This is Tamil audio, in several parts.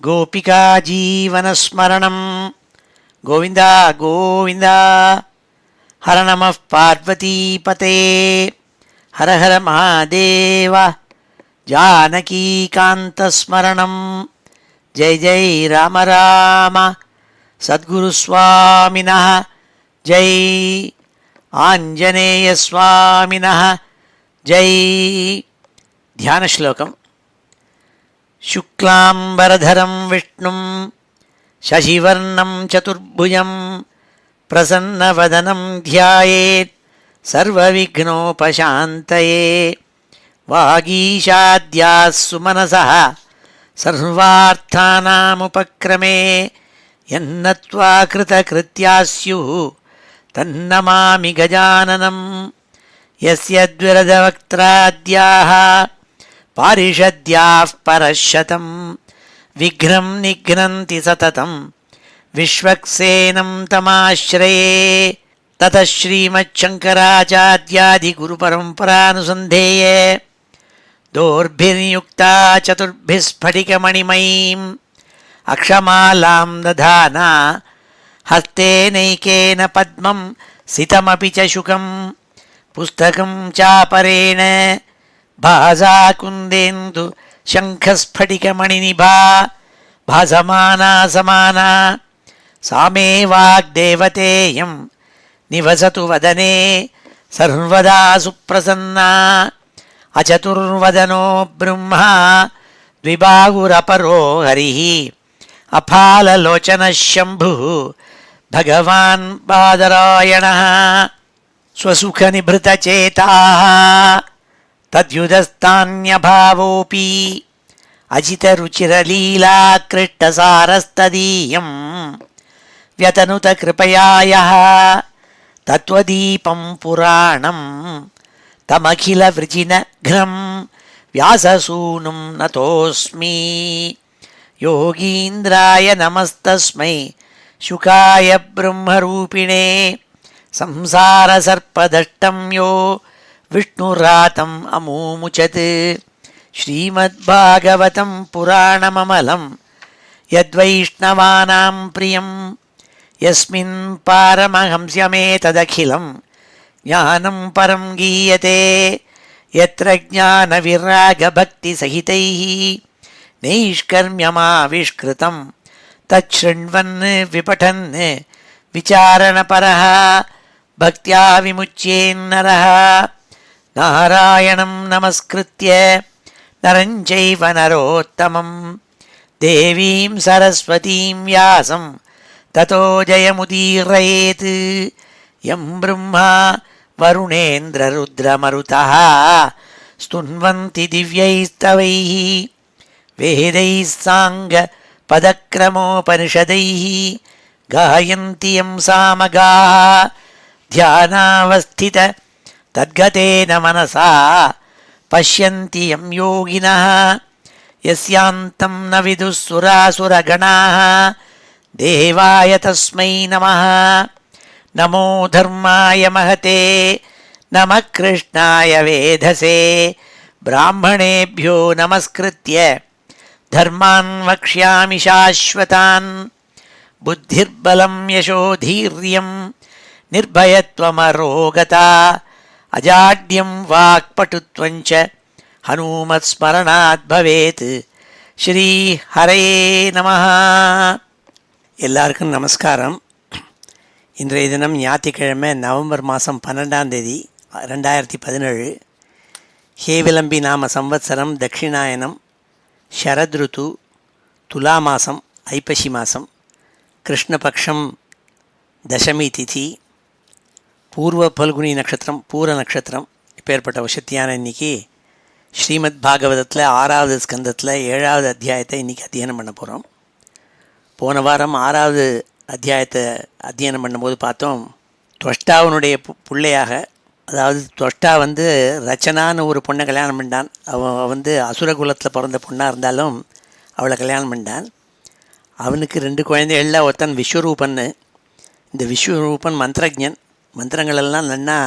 गोपिका जीवनस्मरणं गोविन्द गोविन्द। हर नमः पार्वतीपते हर हर महादेव। जानकीकान्तस्मरणं जय जय राम राम। सद्गुरुस्वामिनः जय, आञ्जनेयस्वामिनः जय। ध्यानश्लोकम्। शुक्लाम्बरधरं विष्णुं शशिवर्णं चतुर्भुजं प्रसन्नवदनं ध्यायेत् सर्वविघ्नोपशान्तये। वागीशाद्याः सुमनसः सर्वार्थानामुपक्रमे यन्नत्वा कृतकृत्याः स्युः तन्नमामि गजाननं। यस्य द्विरदवक्त्राद्याः पारिषद्याः परशतं विघ्नं निघ्नन्ति सततं विश्वक्सेनं तमाश्रये। ततः श्रीमच्छङ्कराचार्यादिगुरुपरम्परानुसन्धेये दोर्भिर्युक्ता चतुर्भिः स्फटिकमणिमयीम् अक्षमालां दधाना हस्तेनैकेन पद्मं सितमपि च शुकं पुस्तकं चापरेण भासा कुन्देन्दु शङ्खस्फटिकमणिनिभा भासमाना समाना। सा मे वाग्देवतेयं निवसतु वदने सर्वदा सुप्रसन्ना। अचतुर्वदनो ब्रह्मा द्विबाहुरपरो हरिः अफाललोचनः शम्भुः भगवान् बादरायणः। स्वसुखनिभृतचेताः तद्युदस्तान्यभावोऽपि अजितरुचिरलीलाकृष्टसारस्तदीयं व्यतनुतकृपया यः तत्त्वदीपं पुराणं तमखिलवृजिनघ्नं व्याससूनुं नतोऽस्मि। योगीन्द्राय नमस्तस्मै शुकाय ब्रह्मरूपिणे संसारसर्पदष्टं यो विष्णुरातम् अमूमुचत्। श्रीमद्भागवतं पुराणममलं यद्वैष्णवानां प्रियं यस्मिन् पारमहंस्यमेतदखिलं ज्ञानं परं गीयते। यत्र ज्ञानविरागभक्तिसहितैः नैष्कर्म्यमाविष्कृतं तच्छृण्वन् विपठन् विचारणपरः भक्त्या विमुच्येन्नरः। नारायणं नमस्कृत्य नरं चैव नरोत्तमं देवीं सरस्वतीं व्यासं ततो जयमुदीरयेत्। यं ब्रह्मा वरुणेन्द्ररुद्रमरुतः स्तुन्वन्ति दिव्यैस्तवैः वेदैः साङ्गपदक्रमोपनिषदैः गायन्ति यं सामगाः ध्यानावस्थित तद्गतेन मनसा पश्यन्ति यं योगिनः। यस्यान्तं न विदुः सुरासुरगणाः देवाय तस्मै नमः। नमो धर्माय महते नमः कृष्णाय वेधसे ब्राह्मणेभ्यो नमस्कृत्य धर्मान् वक्ष्यामि शाश्वतान्। बुद्धिर्बलं यशोधीर्यं निर्भयत्वमरोगता अजाड्यं वाक्पटुत्वञ्च हनुमत्स्मरणात् भवेत्। ஸ்ரீ ஹரயே நமஹ. எல்லாருக்கும் நமஸ்காரம். இன்றைய தினம் ஞாயிற்றுக்கிழமை நவம்பர் மாதம் 12ஆம் தேதி 2017. ஹேவிலம்பி நாம சம்வத்சரம் தட்சிணாயனம் ஷரத்ருத்து துலா மாதம் ஐப்பசி மாதம் கிருஷ்ணபக்ஷம் தசமி திதி பூர்வ பல்குனி நட்சத்திரம் பூர நட்சத்திரம். இப்பேற்பட்ட வசத்தியான இன்றைக்கி ஸ்ரீமத் பாகவதத்தில் 6வது ஸ்கந்தத்தில் 7வது அத்தியாயத்தை இன்றைக்கி அத்தியனம் பண்ண போகிறோம். போன வாரம் 6வது அத்தியாயத்தை அத்தியனம் பண்ணும்போது பார்த்தோம், துவஷ்டாவனுடைய பிள்ளையாக, அதாவது துவஷ்டா ரச்சனான்னு ஒரு பொண்ணை கல்யாணம் பண்ணான். அவன் அசுரகுலத்தில் பிறந்த பொண்ணாக இருந்தாலும் அவளை கல்யாணம் பண்ணான். அவனுக்கு 2 குழந்தைகளில் ஒருத்தன் விஸ்வரூபன்னு. இந்த விஸ்வரூபன் மந்திரஜன், மந்திரங்களெல்லாம் நன்னா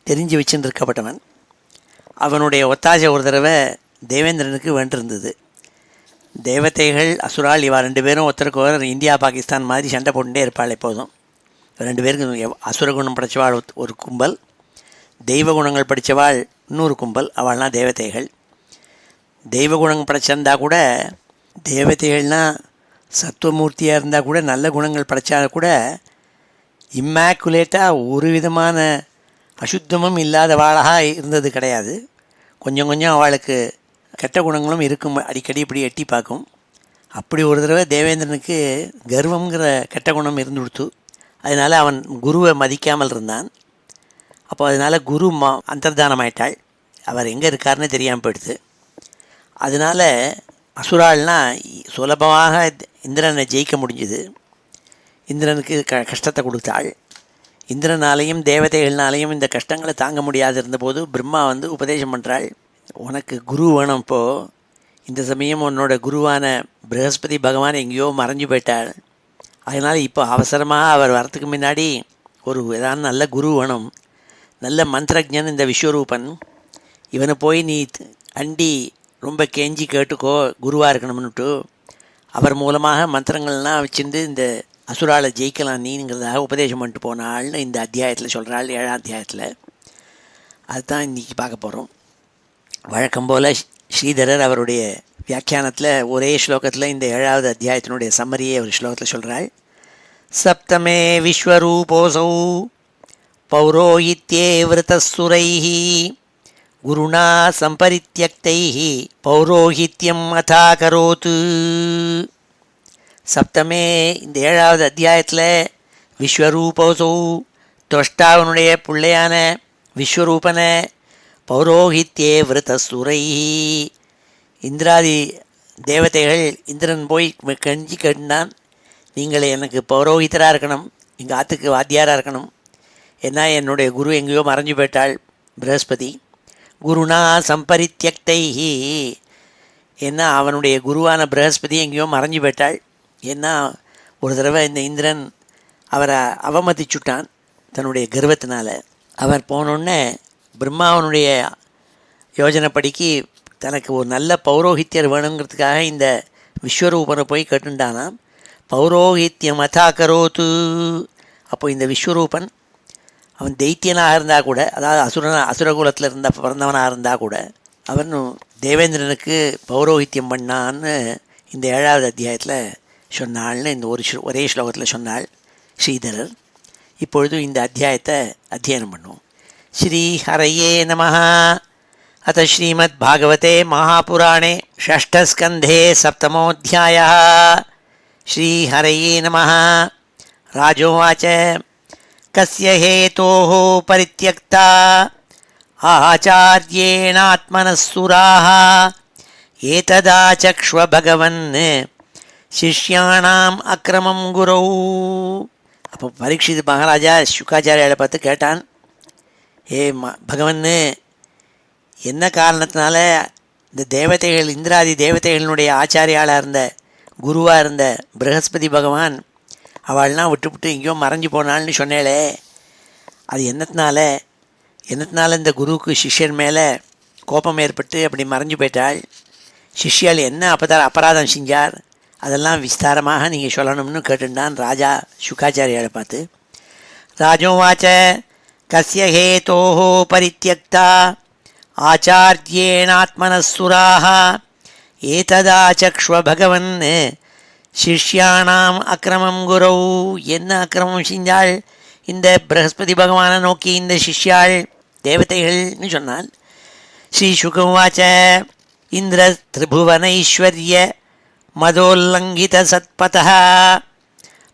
தெரிஞ்சு வச்சுன்னு இருக்கப்பட்டவன். அவனுடைய ஒத்தாசை ஒரு தடவை தேவேந்திரனுக்கு வேண்டியிருந்தது. தேவதைகள் அசுரால் இவா ரெண்டு பேரும் ஒருத்தருக்கு ஒரு இந்தியா பாகிஸ்தான் மாதிரி சண்டை போட்டுட்டே இருப்பாள் எப்போதும். ரெண்டு பேருக்கு அசுர குணம் படைச்சவாள் ஒரு கும்பல், தெய்வ குணங்கள் படித்தவாள் இன்னொரு கும்பல். அவள்லாம் தேவதைகள். தெய்வ குணங்கள் படைச்சிருந்தா கூட, தேவதைகள்னால் சத்துவமூர்த்தியாக இருந்தால் கூட, நல்ல குணங்கள் படைச்சா கூட இம்மாக்குலேட்டாக ஒரு விதமான அசுத்தமும் இல்லாதவாளாக இருந்தது கிடையாது. கொஞ்சம் கொஞ்சம் அவளுக்கு கெட்ட குணங்களும் இருக்கும், அடிக்கடி இப்படி எட்டி பார்க்கும். அப்படி ஒரு தடவை தேவேந்திரனுக்கு கர்வங்கிற கெட்ட குணம் இருந்து கொடுத்து, அதனால் அவன் குருவை மதிக்காமல் இருந்தான். அப்போ அதனால் குரு அந்தர்தானம் ஆயிட்டாள். அவர் எங்கே இருக்காருன்னு தெரியாமல் போயிடுது. அதனால் அசுராள்னால் சுலபமாக இந்திரனை ஜெயிக்க முடிஞ்சுது. இந்திரனுக்கு கஷ்டத்தை கொடுத்தாள். இந்திரனாலையும் தேவதைகள்னாலையும் இந்த கஷ்டங்களை தாங்க முடியாது இருந்தபோது பிரம்மா உபதேசம் பண்ணுறாள். உனக்கு குரு வேணும். இப்போது இந்த சமயம் உன்னோட குருவான ப்ரஹஸ்பதி பகவான் எங்கேயோ மறைஞ்சு போயிட்டாள். அதனால் இப்போ அவசரமாக அவர் வரத்துக்கு முன்னாடி ஏதாவது நல்ல குரு வேணும். நல்ல மந்திரஜன் இந்த விஸ்வரூபன். இவனை போய் நீ அண்டி ரொம்ப கெஞ்சி கேட்டுக்கோ, குருவாக இருக்கணும்னுட்டு. அவர் மூலமாக மந்திரங்கள்லாம் வச்சுட்டு இந்த அசுராலை ஜெயிக்கலாம் நீங்கிறதாக உபதேசம் பண்ணிட்டு போனாள்னு இந்த அத்தியாயத்தில் சொல்கிறாள், 7ஆம் அத்தியாயத்தில். அதுதான் இன்றைக்கி பார்க்க போகிறோம். வழக்கம் போல் ஸ்ரீதரர் அவருடைய வியாக்கியானத்தில் ஒரே ஸ்லோகத்தில் இந்த 7வது அத்தியாயத்தினுடைய சம்மரியை ஒரு ஸ்லோகத்தில் சொல்கிறாள். சப்தமே விஸ்வரூபோசௌ பௌரோஹித்யே விருதசுரைஹி குருணா சம்பரித்யக்தைஹி பௌரோஹித்யம் அதாகரோத்து. சப்தமே இந்த 7வது அத்தியாயத்தில் விஸ்வரூபோசௌ துவஷ்டாவனுடைய பிள்ளையான விஸ்வரூபனை பௌரோஹித்யே விருதசுரைஹி, இந்திராதி தேவதைகள் இந்திரன் போய் கெஞ்சி கேட்டான், நீங்கள் எனக்கு பௌரோஹிதராக இருக்கணும், எங்கள் ஆற்றுக்கு வாத்தியாராக இருக்கணும். ஏன்னா என்னுடைய குரு எங்கேயோ மறைஞ்சு போயிட்டாள் ப்ரஹஸ்பதி. குருணா சம்பரித்யக்தைஹி, ஏன்னா அவனுடைய குருவான ப்ரஹஸ்பதி எங்கேயோ மறைஞ்சு போயிட்டாள். ஏன்னா ஒரு தடவை இந்த இந்திரன் அவரை அவமதிச்சுட்டான் தன்னுடைய கர்வத்தினால. அவர் போனோடனே பிரம்மாவனுடைய யோஜனைப்படிக்கு தனக்கு ஒரு நல்ல பௌரோஹித்யர் வேணுங்கிறதுக்காக இந்த விஸ்வரூபனை போய் கேட்டுண்டானாம். பௌரோஹித்யம் அதாகரோத்து. அப்போ இந்த விஸ்வரூபன் அவன் தைத்தியனாக இருந்தால் கூட, அதாவது அசுரகுலத்தில் பிறந்தவனாக இருந்தால் கூட, அவன் தேவேந்திரனுக்கு பௌரோஹித்யம் பண்ணான்னு இந்த 7வது அத்தியாயத்தில் சொன்னாள்னு இந்த ஒரே ஸ்லோகத்தில் சொன்னாள் ஸ்ரீதரர். இப்பொழுது இந்த அத்தியாயத்தை அத்தியனம் பண்ணுவோம். ஸ்ரீ ஹரயே நமஹ. அத ஸ்ரீமத் பாகவதே மகாபுராணே ஷஷ்டஸ்கந்தே சப்தமோऽध्यायः. ஸ்ரீ ஹரயே நமஹ. ராஜோவாச்ச கஸ்ய ஹேதோः பரித்யக்தா ஆச்சார்யேணாத்மனः சுராः ஏததாசக்ஷ்வ பகவன் சிஷ்யாணாம் அக்ரமம் குரௌ. அப்போ பரீட்சித் மகாராஜா சுகாச்சாரியாரை பார்த்து கேட்டான், ஏ பகவன், என்ன காரணத்தினால இந்த தேவதைகள், இந்திராதி தேவதைகளினுடைய ஆச்சாரியாளாக இருந்த குருவாக இருந்த ப்ரஹஸ்பதி பகவான் அவள்லாம் விட்டுவிட்டு எங்கேயோ மறைஞ்சு போனாள்னு சொன்னேளே, அது என்னத்தினால இந்த குருவுக்கு சிஷ்யன் மேலே கோபம் ஏற்பட்டு அப்படி மறைஞ்சு போயிட்டாள்? சிஷ்யால் என்ன அபராதம் செஞ்சார்? அதெல்லாம் விஸ்தாரமாக நீங்கள் சொல்லணும்னு கேட்டுண்டான் ராஜா சுகாச்சாரியாரை பார்த்து. ராஜோவாச்ச கஸ்ய ஹேதோः பரித்யக்தா ஆச்சார்யேணாத்மனः சுராः ஏததாசக்ஷ்வ பகவன் சிஷ்யாணாம் அக்கிரமம் குரௌ. என்ன அக்கிரமம் செஞ்சாள் இந்த ப்ரஹஸ்பதி பகவானை நோக்கி இந்த சிஷ்யாள் தேவதைகள்னு சொன்னான். ஸ்ரீ சுகவாச்ச இந்திர திரிபுவனைஸ்வர்ய மதோல்லங்கித சத்பதः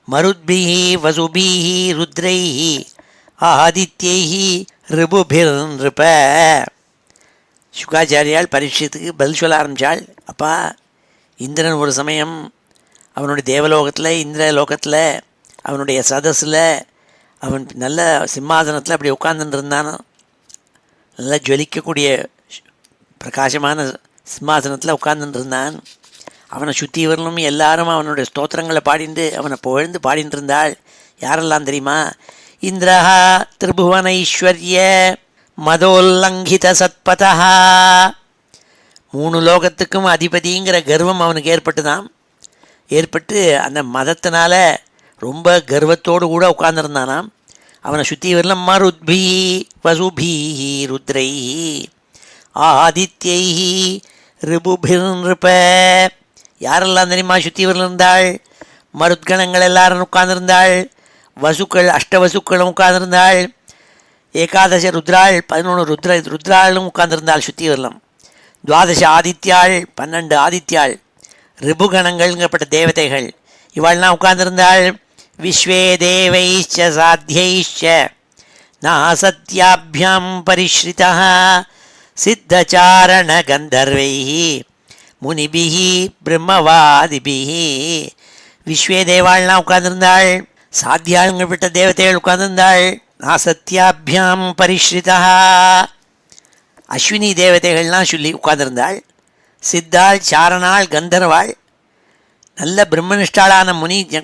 மருத்பிஹி வசுபிஹி ருத்ரைஹி ஆதித்யைஹி ரிபுபிர்நிருப. சுகாச்சாரியால் பரீட்சத்துக்கு பதில் சொல்ல ஆரம்பித்தாள். அப்பா, இந்திரன் ஒரு சமயம் அவனுடைய தேவலோகத்தில், இந்திரலோகத்தில், அவனுடைய சதஸில், அவன் நல்ல சிம்மாசனத்தில் அப்படி உட்கார்ந்துட்டு இருந்தான். நல்லா ஜொலிக்கக்கூடிய பிரகாசமான சிம்மாசனத்தில் உட்கார்ந்துட்டு இருந்தான். அவனை சுற்றி வரலும் எல்லாரும் அவனுடைய ஸ்தோத்திரங்களை பாடிண்டு அவனை புகழ்ந்து பாடிட்டு இருந்தாள். யாரெல்லாம் தெரியுமா? இந்திரஹா திரிபுவனைஸ்வர்ய மதோல்லங்கித சத்பதா 3 லோகத்துக்கும் அதிபதிங்கிற கர்வம் அவனுக்கு ஏற்பட்டு அந்த மதத்தினால ரொம்ப கர்வத்தோடு கூட உட்கார்ந்துருந்தானாம். அவனை சுற்றி வரலாம் மருத்பி வசுபி ருத்ரை ஆதித்யை ரிபுபிருப்ப. யாரெல்லாம் தெரியுமா சுற்றி வரலிருந்தாள்? மருத்கணங்கள் எல்லாரும் உட்கார்ந்துருந்தாள், வசுக்கள் அஷ்டவசுக்களும் உட்கார்ந்துருந்தாள், ஏகாதச ருத்ராள் 11 ருத்ராளும் உட்கார்ந்துருந்தாள் சுற்றி வரலாம். துவாதச ஆதித்யாள் 12 ஆதித்யாள், ரிபுகணங்கள்ங்கப்பட்ட தேவதைகள் இவாள்லாம் உட்கார்ந்துருந்தாள். விஸ்வே தேவைச்ச சாத்தியைச்ச நாசத்யாபியாம் பரிஷ்ரிதா சித்தச்சாரண கந்தர்வைஹி முனிபிஹி பிரம்மவாதிபிஹி. விஸ்வே தேவாள்லாம் உட்கார்ந்துருந்தாள், சாத்தியாளுங்கப்பட்ட தேவதைகள் உட்கார்ந்துருந்தாள். நாசத்யாபியாம் பரிஷ்ரிதா அஸ்வினி தேவதைகள்லாம் சொல்லி உட்கார்ந்துருந்தாள். சித்தாள், சாரணாள், கந்தர்வாள், நல்ல பிரம்மனிஷ்டாளான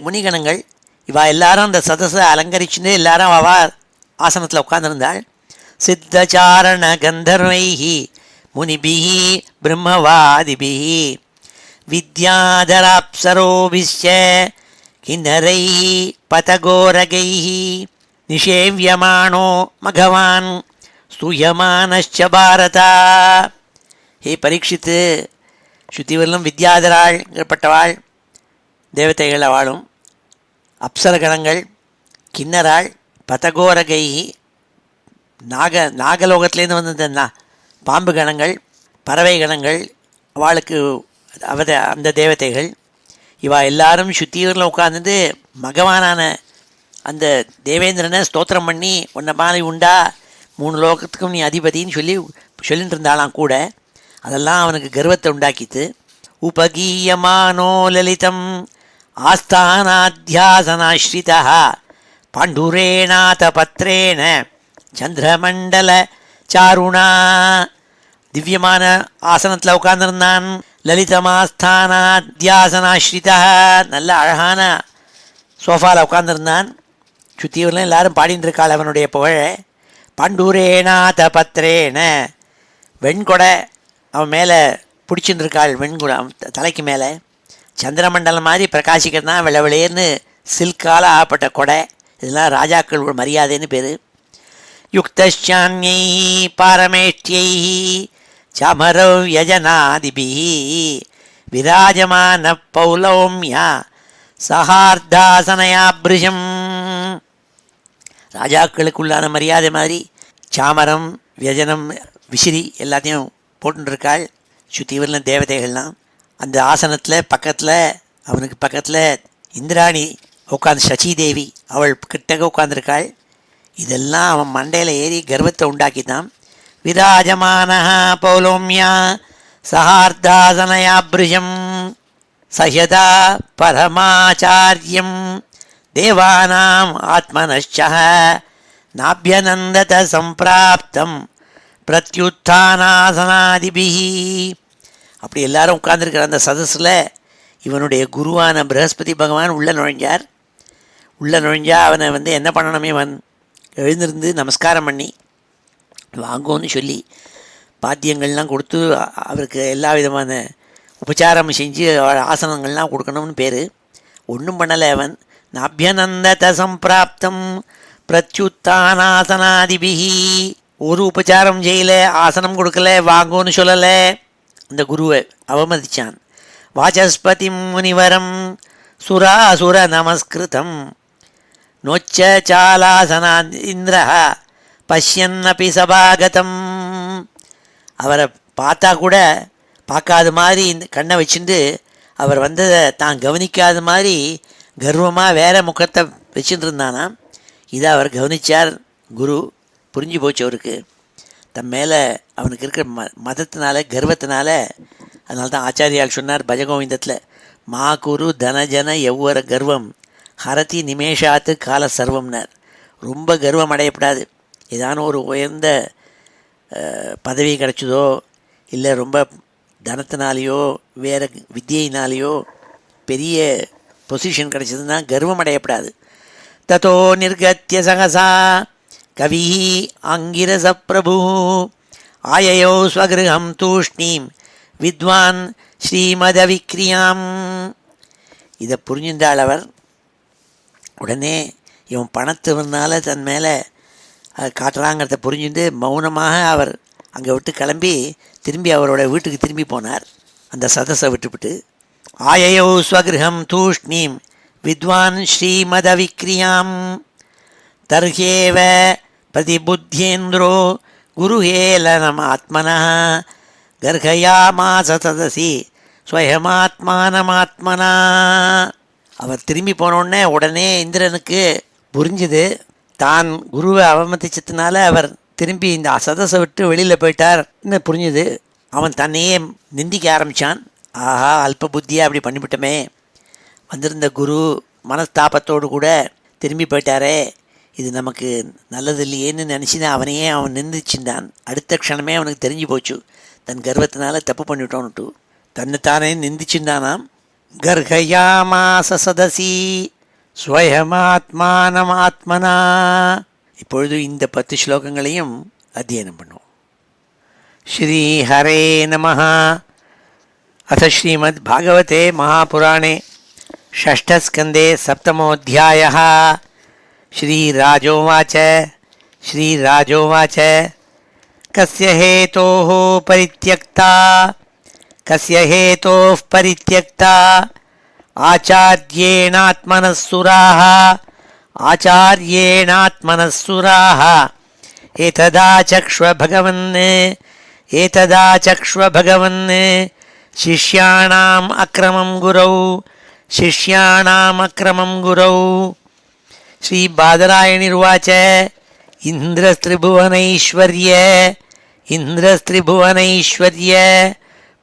முனிகணங்கள் இவா எல்லாரும் அந்த சதஸை அலங்கரிச்சுட்டு எல்லாரும் அவா ஆசனத்தில் உட்கார்ந்துருந்தாள். சித்தச்சாரண கந்தர்வைஹி முனிபிஹி பிரம்மவாதிபிஹி வித்யாதராப்சரோபிஷ்ய கிண்ணரைஹி பதகோரகைஹி நிஷேவ்யமானோ மகவான் ஸ்தூயமானச்ச பாரதா. ஹே பரீட்சித்து, ஸ்ருதிவல்லம் வித்யாதராள்பட்டவாள் தேவதைகள் அவளும், அப்சரகணங்கள், கிண்ணராள், பதகோரகை நாகலோகத்திலேருந்து வந்த பாம்பு கணங்கள், பறவை கணங்கள், அவளுக்கு அந்த தேவதைகள் இவா எல்லாரும் சுத்தியூரில் உட்கார்ந்துட்டு மகவானான அந்த தேவேந்திரனை ஸ்தோத்திரம் பண்ணி உன்னை மாதிரி உண்டா, 3 லோகத்துக்கும் நீ அதிபதின்னு சொல்லிட்டு இருந்தாலாம் கூட. அதெல்லாம் அவனுக்கு கர்வத்தை உண்டாக்கித்து. உபகீயமானோ லலிதம் ஆஸ்தானாத்தியாசனாஸ்ரிதா பாண்டூரேணாத பத்ரேன சந்திரமண்டல சாருணா. திவ்யமான ஆசனத்தில் உட்கார்ந்துருந்தான். லலிதமாஸ்தானாத்தியாசனாஸ்ரிதா, நல்ல அழகான சோஃபாவில் உட்கார்ந்துருந்தான். சுத்தியூரில் எல்லாரும் பாடின்னு இருக்காள் அவனுடைய புகழ. பாண்டூரேணாத பத்ரேன, வெண்கொடை அவன் மேலே பிடிச்சின்னு இருக்காள், வெண்குடை தலைக்கு மேலே. சந்திரமண்டலம் மாதிரி பிரகாசிக்கிறது தான் வெள்ளவெளேர்னு சில்கால ஆகப்பட்ட கொடை. இதெல்லாம் ராஜாக்கள் மரியாதைன்னு பேர். யுக்தான்யை பாரமேஷ்டியை சமரவ் யஜனாதிபி விராஜமான பௌலௌமியா சஹார்தாசனயாபிருஷம். ராஜாக்களுக்குள்ளான மரியாதை மாதிரி சாமரம், வியஜனம், விசிறி எல்லாத்தையும் போட்டுருக்காள் சுத்திவரில் தேவதைகள்லாம். அந்த ஆசனத்தில் பக்கத்தில் அவனுக்கு பக்கத்தில் இந்திராணி உட்காந்து, சச்சிதேவி அவள் கிட்டக்க உட்காந்துருக்காள். இதெல்லாம் அவன் மண்டையில் ஏறி கர்வத்தை உண்டாக்கித்தான். விராஜமான பௌலோமியா சஹார்தாசனயாபிருஷம் சஹ்யதா பரமாச்சாரியம் தேவானாம் ஆத்மனஷ்சஹ நாபியநந்தத சம்பிராப்தம் பிரத்யுத்தானாசனாதிபிஹி. அப்படி எல்லாரும் உட்கார்ந்துருக்கிற அந்த சதஸில் இவனுடைய குருவான பிரகஸ்பதி பகவான் உள்ளே நுழைஞ்சார். அவனை என்ன பண்ணணுமே, அவன் எழுந்திருந்து நமஸ்காரம் பண்ணி வாங்கோன்னு சொல்லி பாத்தியங்கள்லாம் கொடுத்து அவருக்கு எல்லா விதமான உபச்சாரம் செஞ்சு ஆசனங்கள்லாம் கொடுக்கணும்னு பேர். ஒன்றும் பண்ணலை அவன். நாபியநந்தத சம்பிராப்தம் பிரத்யுத்தானாசனாதிபிஹி, ஒரு உபச்சாரம் செய்யலை, ஆசனம் கொடுக்கல, வாங்கோன்னு சொல்லலை. அந்த குருவை அவமதித்தான். வாசஸ்பதி முனிவரம் சுராசுர நமஸ்கிருதம் நோச்ச சாலாசனா இந்திர பஷ்யன்னபி சபாகதம். அவரை பார்த்தா கூட பார்க்காத மாதிரி இந்த கண்ணை வச்சுட்டு அவர் வந்ததை தான் கவனிக்காத மாதிரி கர்வமாக வேற முகத்தை வச்சுட்டு இருந்தானா. இதை அவர் கவனித்தார் குரு. புரிஞ்சு போச்சு அவருக்கு தன் மேலே அவனுக்கு இருக்கிற மதத்தினால, கர்வத்தினால. அதனால தான் ஆச்சாரியால் சொன்னார் பஜகோவிந்தத்தில், மா குரு தனஜன எவ்வர கர்வம் ஹரதி நிமேஷாத்து கால சர்வம்னார். ரொம்ப கர்வம் அடையப்படாது. ஏதான ஒரு உயர்ந்த பதவி கிடச்சதோ, இல்லை ரொம்ப தனத்தினாலேயோ வேறு வித்தியினாலேயோ பெரிய பொசிஷன் கிடச்சதுன்னா கர்வம் அடையப்படாது. ததோ நிர்கத்திய சகசா கவி ஆங்கிரச பிரபு ஆயயோ ஸ்வகிருஹம் தூஷ்ணீம் வித்வான் ஸ்ரீமதவிக்ரியாம். இதை புரிஞ்சின்றாள் அவர். உடனே இவன் பணத்தினால தன் மேலே காட்டுறாங்கிறத புரிஞ்சுட்டு மௌனமாக அவர் அங்கே விட்டு கிளம்பி திரும்பி அவரோட வீட்டுக்கு திரும்பி போனார், அந்த சதஸை விட்டுவிட்டு. ஆயயோ ஸ்வகிருஹம் தூஷ்ணீம் வித்வான் ஸ்ரீமதவிக்ரியாம் தர்ஹேவ பிரதிபுத்தியேந்திரோ குருஹேலனமாத்மனः கர்ஹயாமாச சதசி ஸ்வயமாத்மானமாத்மனா. அவர் திரும்பி போனோடனே உடனே இந்திரனுக்கு புரிஞ்சுது, தான் குருவை அவமதிச்சதுனால அவர் திரும்பி இந்த சதஸை விட்டு வெளியில் போயிட்டார்னு புரிஞ்சுது. அவன் தன்னையே நிந்திக்க ஆரம்பித்தான். ஆஹா, அல்ப புத்தியாக அப்படி பண்ணிவிட்டோமே, வந்திருந்த குரு மனஸ்தாபத்தோடு கூட திரும்பி போயிட்டாரே, இது நமக்கு நல்லது இல்லையேன்னு நினச்சிதான் அவனையே அவன் நிந்திச்சின்றான். அடுத்த க்ஷணமே அவனுக்கு தெரிஞ்சு போச்சு, தன் கர்வத்தினால தப்பு பண்ணிவிட்டோன்னுட்டு தன்னைத்தானே நிந்திச்சின்றானாம். கர்ஹயாமாச சதசி ஸ்வயமாத்மானம் ஆத்மனா. இப்பொழுது இந்த 10 ஸ்லோகங்களையும் அத்தியனம் பண்ணுவோம். ஸ்ரீ ஹரே நமஹ. அத ஸ்ரீமத் பாகவதே மகாபுராணே षष्ठस्कन्धे सप्तमोऽध्यायः. श्रीराजोवाच श्रीराजोवाच कस्य हेतोः परित्यक्ता आचार्येणात्मनः सुराः एतदाचक्ष्व भगवन् शिष्याणाम् अक्रमं गुरौ. श्री बादरायणिर्वाच इन्द्रस्त्रिभुवनैश्वर्य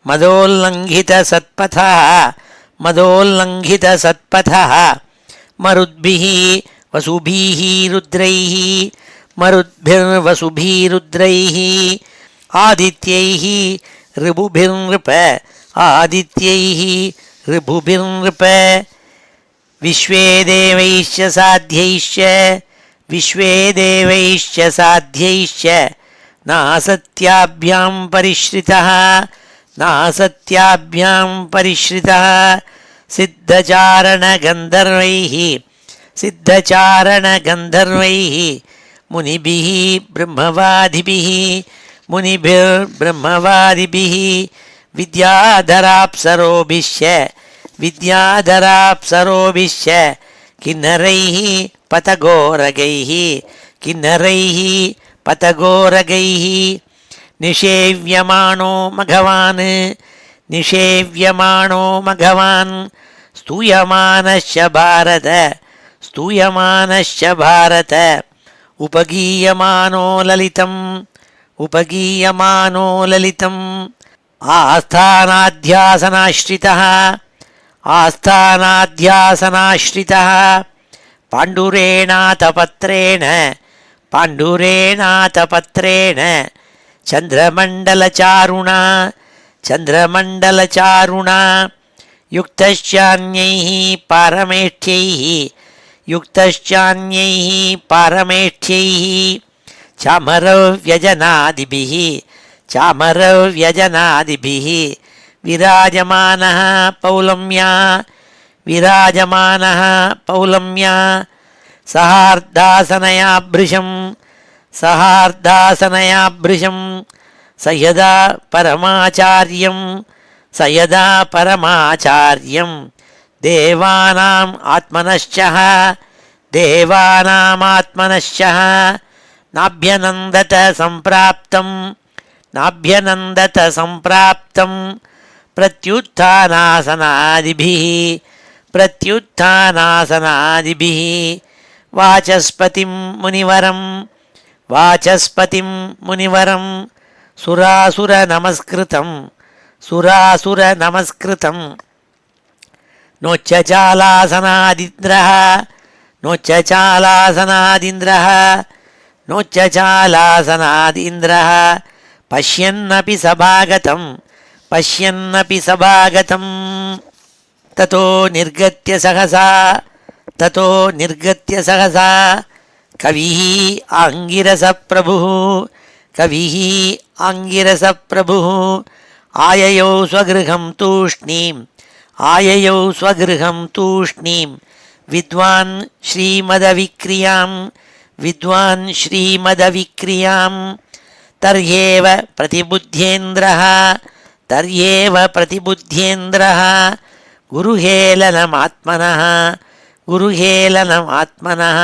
मदोल्लङ्घितसत्पथः मरुद्भिः वसुभिर्वसुभिरुद्रैः आदित्यैः ऋभुभिर्नृप विश्वे देवैश्च साध्यैश्च नासत्याभ्यां परिश्रितः सिद्धचारणगन्धर्वैः मुनिभिर्ब्रह्मवादिभिः विद्याधराप्सरोभिश्च किन्नरैः पतगोरगैः निषेव्यमाणो मघवान् स्तूयमानश्च भारत उपगीयमानो ललितम् आस्थानाध्यासनाश्रितः पाण्डुरेणातपत्रेण चन्द्रमण्डलचारुणा युक्तश्चान्यैः पारमेष्ठ्यैः चामरव्यजनादिभिः विराजमानः पौलम्या सहार्दासनयाभृशं स यदा परमाचार्यं देवानाम् आत्मनश्च नाभ्यनन्दत सम्प्राप्तं प्रत्युत्थानासनादिभिः वाचस्पतिं मुनिवरं सुरासुरनमस्कृतं नोच्चचालासनादिन्द्रः पश्यन्नपि सभागतं ततो निर्गत्य सहसा कविः आङ्गिरसप्रभुः ஆயயோ ஸ்வகிருகம் தூஷ்ணீம் ஆயயோ ஸ்வகிருகம் தூஷ்ணீம் வித்வான் ஸ்ரீமதவிக்ரியாம் வித்வான் ஸ்ரீமதவிக்ரியாம் தர்யேவ பிரதிபுத்யேந்திரः தர்யேவ பிரதிபுத்யேந்திரः குருஹேலனமாத்மனः குருஹேலனமாத்மனः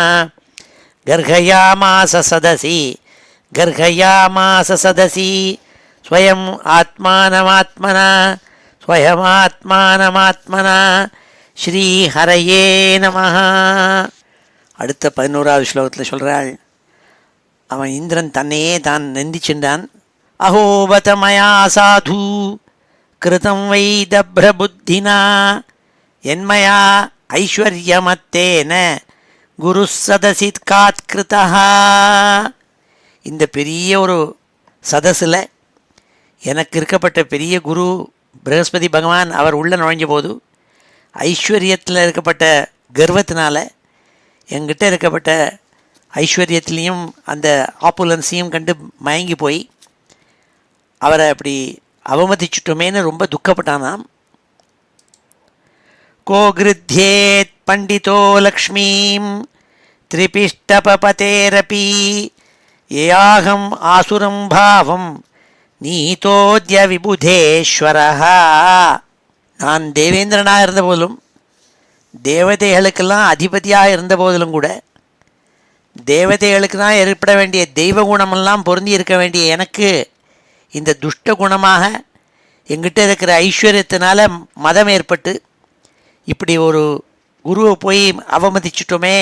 கர்ஹயாமாச சதசி கர்ஹயாமாச சதசி ஸ்வயம் ஆத்மானமாத்மனா ஸ்வயமாத்மானமாத்மனா ஸ்ரீஹரயே நமः. அடுத்த 11வது ஸ்லோகத்தில் சொல்கிறாள், அவன் இந்திரன் தன்னையே தான் நிந்திச்சின்றான். அஹோபத மயா சாது கிருதம் வை தப்ரபுத்தினா என்மயா ஐஸ்வர்யமத்தேன குரு சதசி காத்கிருதா. இந்த பெரிய ஒரு சதஸில் எனக்கு இருக்கப்பட்ட பெரிய குரு பிரகஸ்பதி பகவான் அவர் உள்ள நுழைஞ்ச போது ஐஸ்வர்யத்தில் இருக்கப்பட்ட கர்வத்தினால என்கிட்ட இருக்கப்பட்ட ஐஸ்வர்யத்திலையும் அந்த ஆப்புலன்ஸையும் கண்டு மயங்கி போய் அவரை அப்படி அவமதிச்சுட்டோமேன்னு ரொம்ப துக்கப்பட்டானாம். கோ கிருத்யேத் பண்டிதோ லக்ஷ்மீம் திரிபிஷ்டபபதேரபி ஏயாகம் ஆசுரம் பாவம் நீதோத்ய விபுதேஸ்வரஹ. நான் தேவேந்திரனாக இருந்த போதிலும் தேவதைகளுக்கெல்லாம் அதிபதியாக இருந்த போதிலும் கூட தேவதைகளுக்கு தான் ஏற்பட வேண்டிய தெய்வ குணமெல்லாம் பொருந்தி இருக்க வேண்டிய எனக்கு இந்த துஷ்ட குணமாக எங்கிட்ட இருக்கிற ஐஸ்வர்யத்தினால மதம் ஏற்பட்டு இப்படி ஒரு குருவை போய் அவமதிச்சிட்டோமே.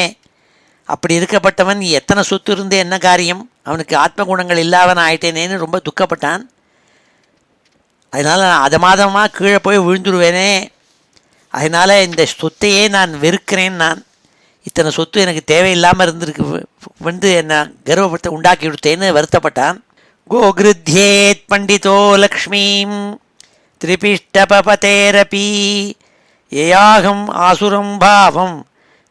அப்படி இருக்கப்பட்டவன் எத்தனை சொத்து இருந்து என்ன காரியம், அவனுக்கு ஆத்ம குணங்கள் இல்லாதவன் ஆயிட்டேனேன்னு ரொம்ப துக்கப்பட்டான். அதனால் அதமாதமாக கீழே போய் விழுந்துருவேனே, அதனால் இந்த சொத்தையே நான் வெறுக்கிறேன், நான் இத்தனை சொத்து எனக்கு தேவையில்லாமல் இருந்திருக்கு என்ன கர்வப்படுத்த உண்டாக்கி விடுத்தேன்னு வருத்தப்பட்டான். கோகிருத்யேத் பண்டிதோ லக்ஷ்மீம் திரிபிஷ்டபபதேரபி ஏயாகம் ஆசுரம் பாவம்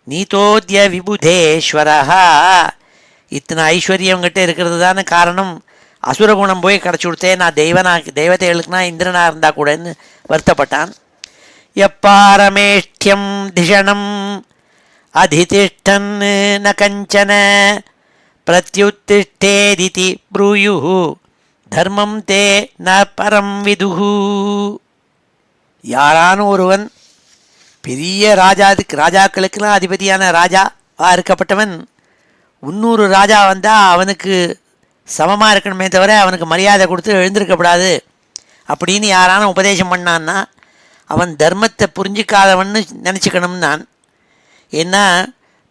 நீதோத்ய விபுதேஸ்வரஹ. இத்தனை ஐஸ்வர்யங்கிட்ட இருக்கிறது தானே காரணம், அசுரகுணம் போய் கிடச்சி கொடுத்தேன், நான் தெய்வதைகளுக்குனா இந்திரனாக இருந்தால் கூடன்னு வருத்தப்பட்டான். எப்பாரமேஷ்டியம் திஷணம் அதிதிஷ்டன் ந கஞ்சன பிரத்யுத்திஷ்டேதிதி ப்ரூயுः தர்மம் தே ந பரம் விதுः. யாரான ஒருவன் பெரிய ராஜாக்களுக்கெல்லாம் அதிபதியான ராஜாவாக இருக்கப்பட்டவன் 300 ராஜா வந்தால் அவனுக்கு சமமாக இருக்கணுமே தவிர அவனுக்கு மரியாதை கொடுத்து எழுந்திருக்கப்படாது அப்படின்னு யாரான உபதேசம் பண்ணான்னா அவன் தர்மத்தை புரிஞ்சிக்காதவன்னு நினச்சிக்கணும் நான். ஏன்னா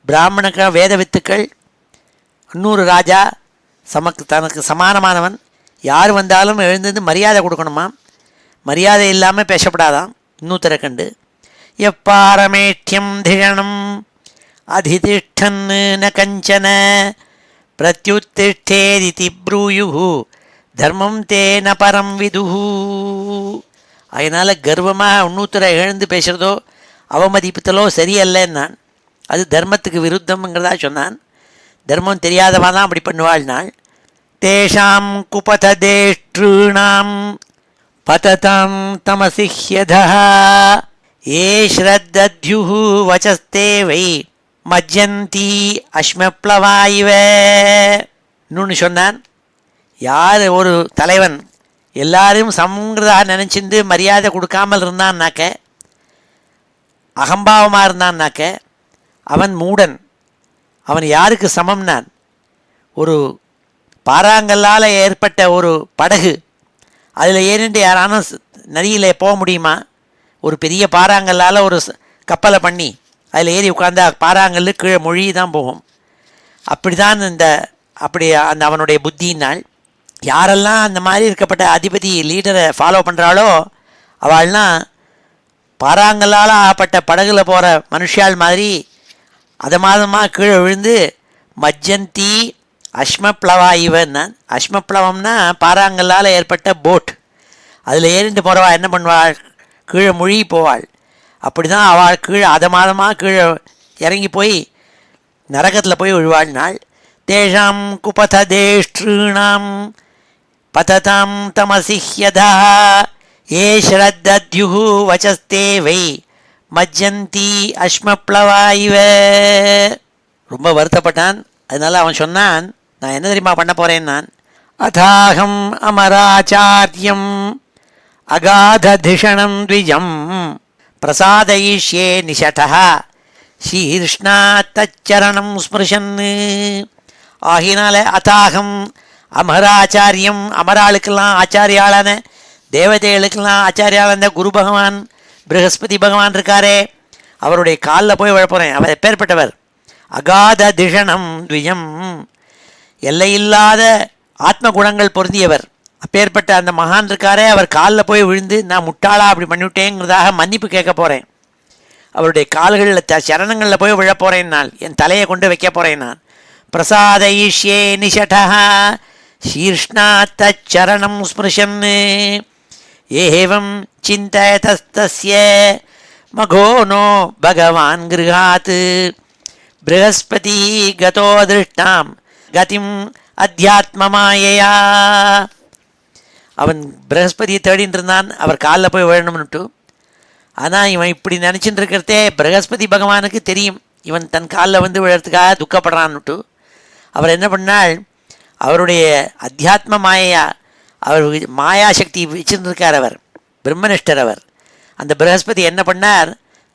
பிராமணக்க வேத வித்துக்கள் 300 ராஜா தனக்கு சமானமானவன் யார் வந்தாலும் எழுந்து மரியாதை கொடுக்கணுமா, மரியாதை இல்லாமல் பேசப்படாதான் இன்னொருத்தரை கண்டு. எப்பாரமேஷ்டியம் திஷணம் அதிதிஷ்டன் ந கஞ்சன பிரத்யுத்திஷ்டேதிதி ப்ரூயுः தர்மம் தே ந பரம் விதுः. அதனால் கர்வமாக இன்னொருத்தரை எழுந்து பேசுகிறதோ அவமதிப்புத்தலோ சரியல்லன்னு நான், அது தர்மத்துக்கு விருத்தம்ங்கிறதா சொன்னான். தர்மம் தெரியாதவா தான் அப்படி பண்ணுவாள் நாள். தேஷாம் குபதேஷ்ட்ருணாம் பததாம் தமசிஹ்யதः ஏ ஸ்ரத்தத்யுः வச்சஸ்தே வை மஜ்ஜந்தி அஸ்மப்ளவா இவ. இன்னொன்று சொன்னான், யார் ஒரு தலைவன் எல்லாரையும் சமங்கிறதாக நினச்சிருந்து மரியாதை கொடுக்காமல் இருந்தான்னாக்க, அகம்பாவமாக இருந்தான்னாக்க அவன் மூடன். அவன் யாருக்கு சமம்னான், ஒரு பாறாங்கல்லால் ஏற்பட்ட ஒரு படகு, அதில் ஏறிண்டு யாரான நதியில் போக முடியுமா? ஒரு பெரிய பாறாங்கல்லால் ஒரு கப்பலை பண்ணி அதில் ஏறி உட்கார்ந்தா பாறாங்கல் கீழே மொழி தான் போகும். அப்படி தான் அந்த அவனுடைய புத்தினால் யாரெல்லாம் அந்த மாதிரி இருக்கப்பட்ட அதிபதி லீடரை ஃபாலோ பண்ணுறாளோ அவள்லாம் பாறாங்கல்லால் ஆகப்பட்ட படகுல போகிற மனுஷால் மாதிரி அதமாதமாக கீழே விழுந்து மஜ்ஜந்தி அஸ்மப்ளவா இவன். அஸ்மப்ளவம்னா பாறாங்கல்லால் ஏற்பட்ட போட், அதில் ஏறிண்டு போகிறவா என்ன பண்ணுவாள், கீழே மொழி போவாள். அப்படி தான் அவள் கீழே அதமாதமாக கீழே இறங்கி போய் நரகத்தில் போய் விழுவாள் நாள். தேஷாம் குபதேஷ்ட்ருணாம் பததாம் தமசிஹ்யதா ஏ ஸ்ரத்தத்யுஹு வச்சஸ்தே வை மஜ்ஜந்தி அஸ்மப்ளவா இவ. ரொம்ப வருத்தப்பட்டான். அதனால அவன் சொன்னான், நான் என்ன தெரியுமா பண்ண போறேன், நான் அதாகம் அமராச்சாரியம் அகாததிஷணம் த்விஜம் பிரசாதயிஷ்யே நிஷடः ஸ்ரீகிருஷ்ணா தச்சரணம் ஸ்மிருஷன். ஆகினால அதாகம் அமராச்சாரியம், அமராளுக்கெல்லாம் ஆச்சாரியாளான, தேவதைகளுக்கெல்லாம் ஆச்சாரியாளான குரு பகவான் ப்ரஹஸ்பதி பகவான் இருக்காரே, அவருடைய காலில் போய் விழப்போகிறேன். அவர் எப்பேற்பட்டவர்? அகாத திஷணம் த்விஜம், எல்லையில்லாத ஆத்ம குணங்கள் பொருந்தியவர். அப்பேற்பட்ட அந்த மகான் இருக்காரே, அவர் காலில் போய் விழுந்து நான் முட்டாளா அப்படி பண்ணிவிட்டேங்கிறதாக மன்னிப்பு கேட்க போகிறேன். அவருடைய கால்களில் சரணங்களில் போய் விழ போகிறேன், நான் என் தலையை கொண்டு வைக்க போகிறேன். நான் பிரசாதயிஷ்யே நிஷடா சீர்ஷ்ணா தச்சரணம் ஸ்மிருஷன். ஏவம் சிந்தயதஸ்தஸ்ய மகோனோ பகவான் கிருஹாத் ப்ரஹஸ்பதி கதோ திருஷ்டாம் கதிம் அத்தியாத்மமாயையா. அவன் ப்ரஹஸ்பதியை தேடின்னு இருந்தான், அவர் காலில் போய் விழணும்னுட்டு. ஆனால் இவன் இப்படி நினச்சிட்டு இருக்கிறதே ப்ரஹஸ்பதி பகவானுக்கு தெரியும், இவன் தன் காலில் வந்து விழறதுக்காக துக்கப்படுறான்னுட்டு. அவர் என்ன பண்ணால், அவருடைய அத்தியாத்ம மாயையா, அவர் மாயாசக்தி வச்சுருக்கார், அவர் பிரம்மனிஷ்டர். அவர் அந்த ப்ரஹஸ்பதி என்ன பண்ணார்,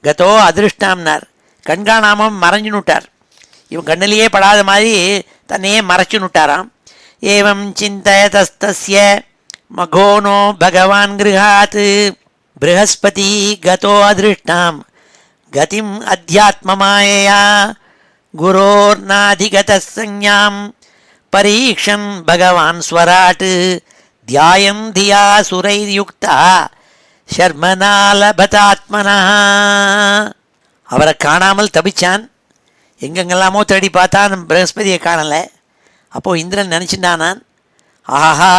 கதோ அதிருஷ்டாம்னார், கண்காணாமல் மறைஞ்சுனுட்டார். இவன் கண்ணிலேயே படாத மாதிரி தன்னையே மறைச்சுனுட்டாராம். ஏவம் சிந்தயதஸ்தஸ்ய மகோனோ பகவான் கிருஹாத் ப்ரஹஸ்பதி கதோ அதிருஷ்டாம் கதிம் அத்தியாத்மமாயையா குரோர்நாதிகதசஞ்ஞாம் பரீக்ஷன் பகவான் ஸ்வராட் தியாயம் தியா சுரையுக்தா ஷர்மனாலபதாத்மனா. அவரை காணாமல் தபிச்சான். எங்கெங்கெல்லாமோ தேடி பார்த்தான், ப்ரஹஸ்பதியை காணலை. அப்போது இந்திரன் நினச்சிட்டானான், ஆஹா,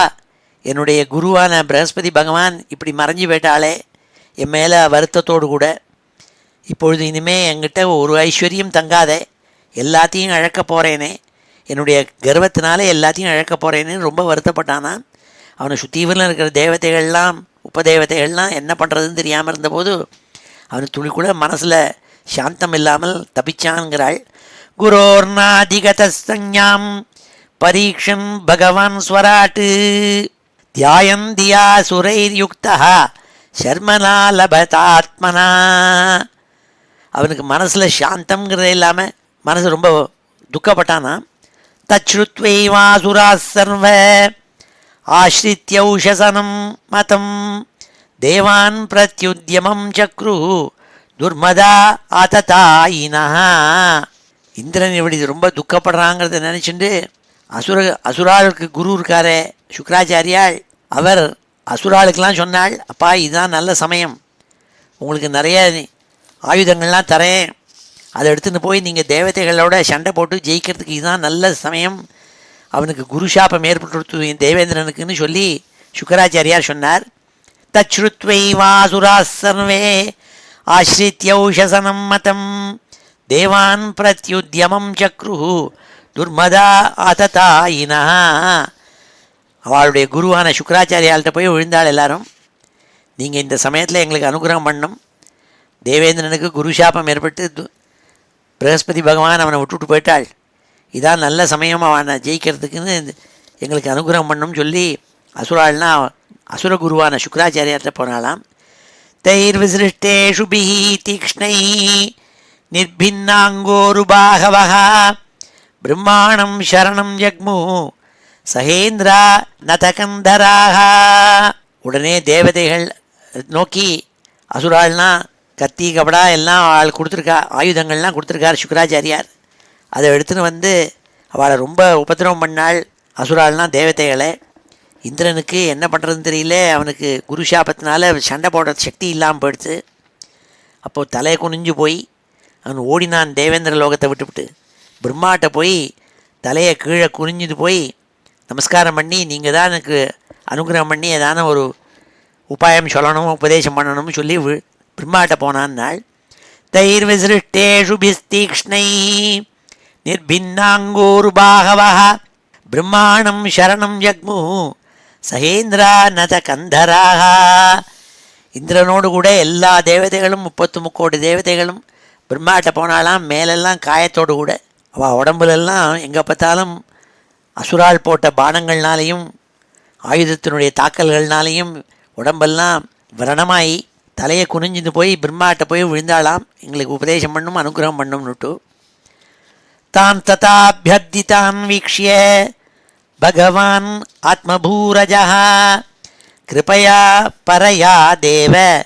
என்னுடைய குருவான ப்ரஹஸ்பதி பகவான் இப்படி மறைஞ்சு போயிட்டாலே, என் மேலே வருத்தத்தோடு கூட. இப்பொழுது இனிமே என்கிட்ட ஒரு ஐஸ்வர்யம் தங்காதே, எல்லாத்தையும் இழக்க போகிறேனே, என்னுடைய கர்வத்தினால எல்லாத்தையும் இழக்க போகிறேனேன்னு ரொம்ப வருத்தப்பட்டானான். அவனை சுத்தீவில் இருக்கிற தேவதைகள்லாம் உபதேவதைகள்லாம் என்ன பண்ணுறதுன்னு தெரியாமல் இருந்தபோது அவனுக்கு துணிக்குள்ள மனசில் சாந்தம் இல்லாமல் தபிச்சான்கிறாள். குரோர்நாதிகதசஞ்ஞாம் பரீக்ஷன் பகவான் ஸ்வராட் தியாயம் தியா சுரையுக்தா ஷர்மனாலபதாத்மனா. அவனுக்கு மனசில் சாந்தம்ங்கிறதே இல்லாமல் மனசு ரொம்ப துக்கப்பட்டானா. தச்ருத்வை வாசுரா சர்வ ஆஸ்ரித்யௌஷசனம் மதம் தேவான் பிரத்யுத்யமம் சக்ரு துர்மதா ஆததாயினா. இந்திரன் இப்படி ரொம்ப துக்கப்படுறாங்கிறத நினச்சிட்டு அசுராளுக்கு குரு இருக்காரே சுக்ராச்சாரியாள், அவர் அசுராளுக்கெல்லாம் சொன்னாள், அப்பா இதுதான் நல்ல சமயம், உங்களுக்கு நிறைய ஆயுதங்கள்லாம் தரேன், அதை எடுத்துன்னு போய் நீங்கள் தேவதைகளோட சண்டை போட்டு ஜெயிக்கிறதுக்கு இதுதான் நல்ல சமயம், அவனுக்கு குரு சாபம் ஏற்பட்டு தேவேந்திரனுக்குன்னு சொல்லி சுக்கராச்சாரியார் சொன்னார். தச்ருத்வை வாசுரா சர்வே ஆஸ்ரித்யௌஷசனம் மதம் தேவான் பிரத்யுத்யமம் சக்ரு துர்மதா ஆததாயினா. அவளுடைய குருவான சுக்கராச்சாரியால்கிட்ட போய் விழுந்தாள் எல்லாரும். நீங்கள் இந்த சமயத்தில் எங்களுக்கு அனுகிரகம் பண்ணும், தேவேந்திரனுக்கு குரு சாபம் ஏற்பட்டு ப்ரஹஸ்பதி பகவான் அவனை விட்டுட்டு போயிட்டாள், இதான் நல்ல சமயம் அவனை ஜெயிக்கிறதுக்குன்னு எங்களுக்கு அனுகிரகம் பண்ணும் சொல்லி அசுராள்னா அசுரகுருவான சுக்கராச்சாரியார்கிட்ட போனாலாம். தைர் விசிருஷ்டேஷு பிஹி தீக்ஷ்ணை நிர்பின்னாங்கோருபாகவஹ பிரம்மாணம் சரணம் ஜக்மு சகேந்திரா நதகந்தராக. உடனே தேவதைகள் நோக்கி அசுராள்னா கத்தி கபடா எல்லாம் அவள் கொடுத்துருக்கா, ஆயுதங்கள்லாம் கொடுத்துருக்கார் சுக்கராச்சாரியார். அதை எடுத்துன்னு வந்து அவளை ரொம்ப உபத்திரவம் பண்ணாள் அசுராள்னா தேவதைகளை. இந்திரனுக்கு என்ன பண்ணுறதுன்னு தெரியல, அவனுக்கு குரு சாபத்தினால சண்டை போடுற சக்தி இல்லாமல் போயிடுச்சு. அப்போது தலையை குனிஞ்சு போய் அவன் ஓடினான் தேவேந்திர லோகத்தை விட்டுவிட்டு. பிரம்மாட்ட போய் தலையை கீழே குனிஞ்சிட்டு போய் நமஸ்காரம் பண்ணி, நீங்கள் தான் எனக்கு அனுகிரகம் பண்ணி ஏதான ஒரு உபாயம் சொல்லணும், உபதேசம் பண்ணணும்னு சொல்லி பிரம்மாட்ட போனான் நாள். தைர் விசிருஷ்டேஷு பிஸ்தீக்ஷ்ணை நிர்பின்னாங்கோருபாகவஹ பிரம்மாணம் சரணம் ஜக்மு சகேந்திரா நத கந்தராக. இந்திரனோடு கூட எல்லா தேவதைகளும் 33 தேவதைகளும் பிரம்மாட்ட போனாலாம். மேலெல்லாம் காயத்தோடு கூட அவள் உடம்புலெல்லாம் எங்கே பார்த்தாலும் அசுரால் போட்ட பானங்கள்னாலேயும் ஆயுதத்தினுடைய தாக்கல்கள்னாலேயும் உடம்பெல்லாம் விரணமாயி தலையை குனிஞ்சிட்டு போய் பிரம்மாட்ட போய் விழுந்தாளாம். எங்களுக்கு உபதேசம் பண்ணும், அனுகிரகம் பண்ணும்னுட்டு. தான் ததாபியர்த்திதான் வீக்ஷ்ய பகவான் ஆத்மபூரஜா கிருபயா பரயா தேவ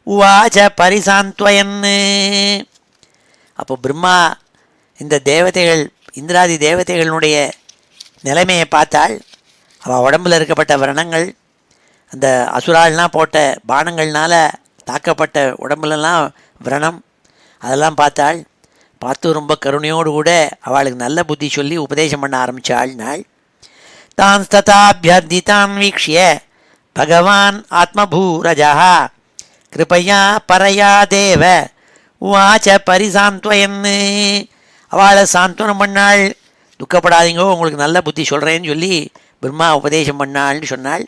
உவாச்ச பரிசாந்த்வயன். அப்போ பிரம்மா இந்த தேவதைகள், இந்திராதி தேவதைகளுடைய நிலைமையை பார்த்தாள். அவள் உடம்பில் இருக்கப்பட்ட விரணங்கள், அந்த அசுரால்னால் போட்ட பானங்கள்னால தாக்கப்பட்ட உடம்புலலாம் விரணம், அதெல்லாம் பார்த்தாள். பார்த்து ரொம்ப கருணையோடு கூட அவளுக்கு நல்ல புத்தி சொல்லி உபதேசம் பண்ண ஆரம்பித்தாள். நாள் தான் ததாபியர்த்திதான் வீக்ஷ்ய பகவான் ஆத்மபூரஜா கிருபையா பரயா தேவ உவாச்ச பரிசாந்த்வயன்னு. அவளை சாந்த்வனம் பண்ணாள். துக்கப்படாதீங்கோ, உங்களுக்கு நல்ல புத்தி சொல்கிறேன்னு சொல்லி பிரம்மா உபதேசம் பண்ணாள்னு சொன்னாள்.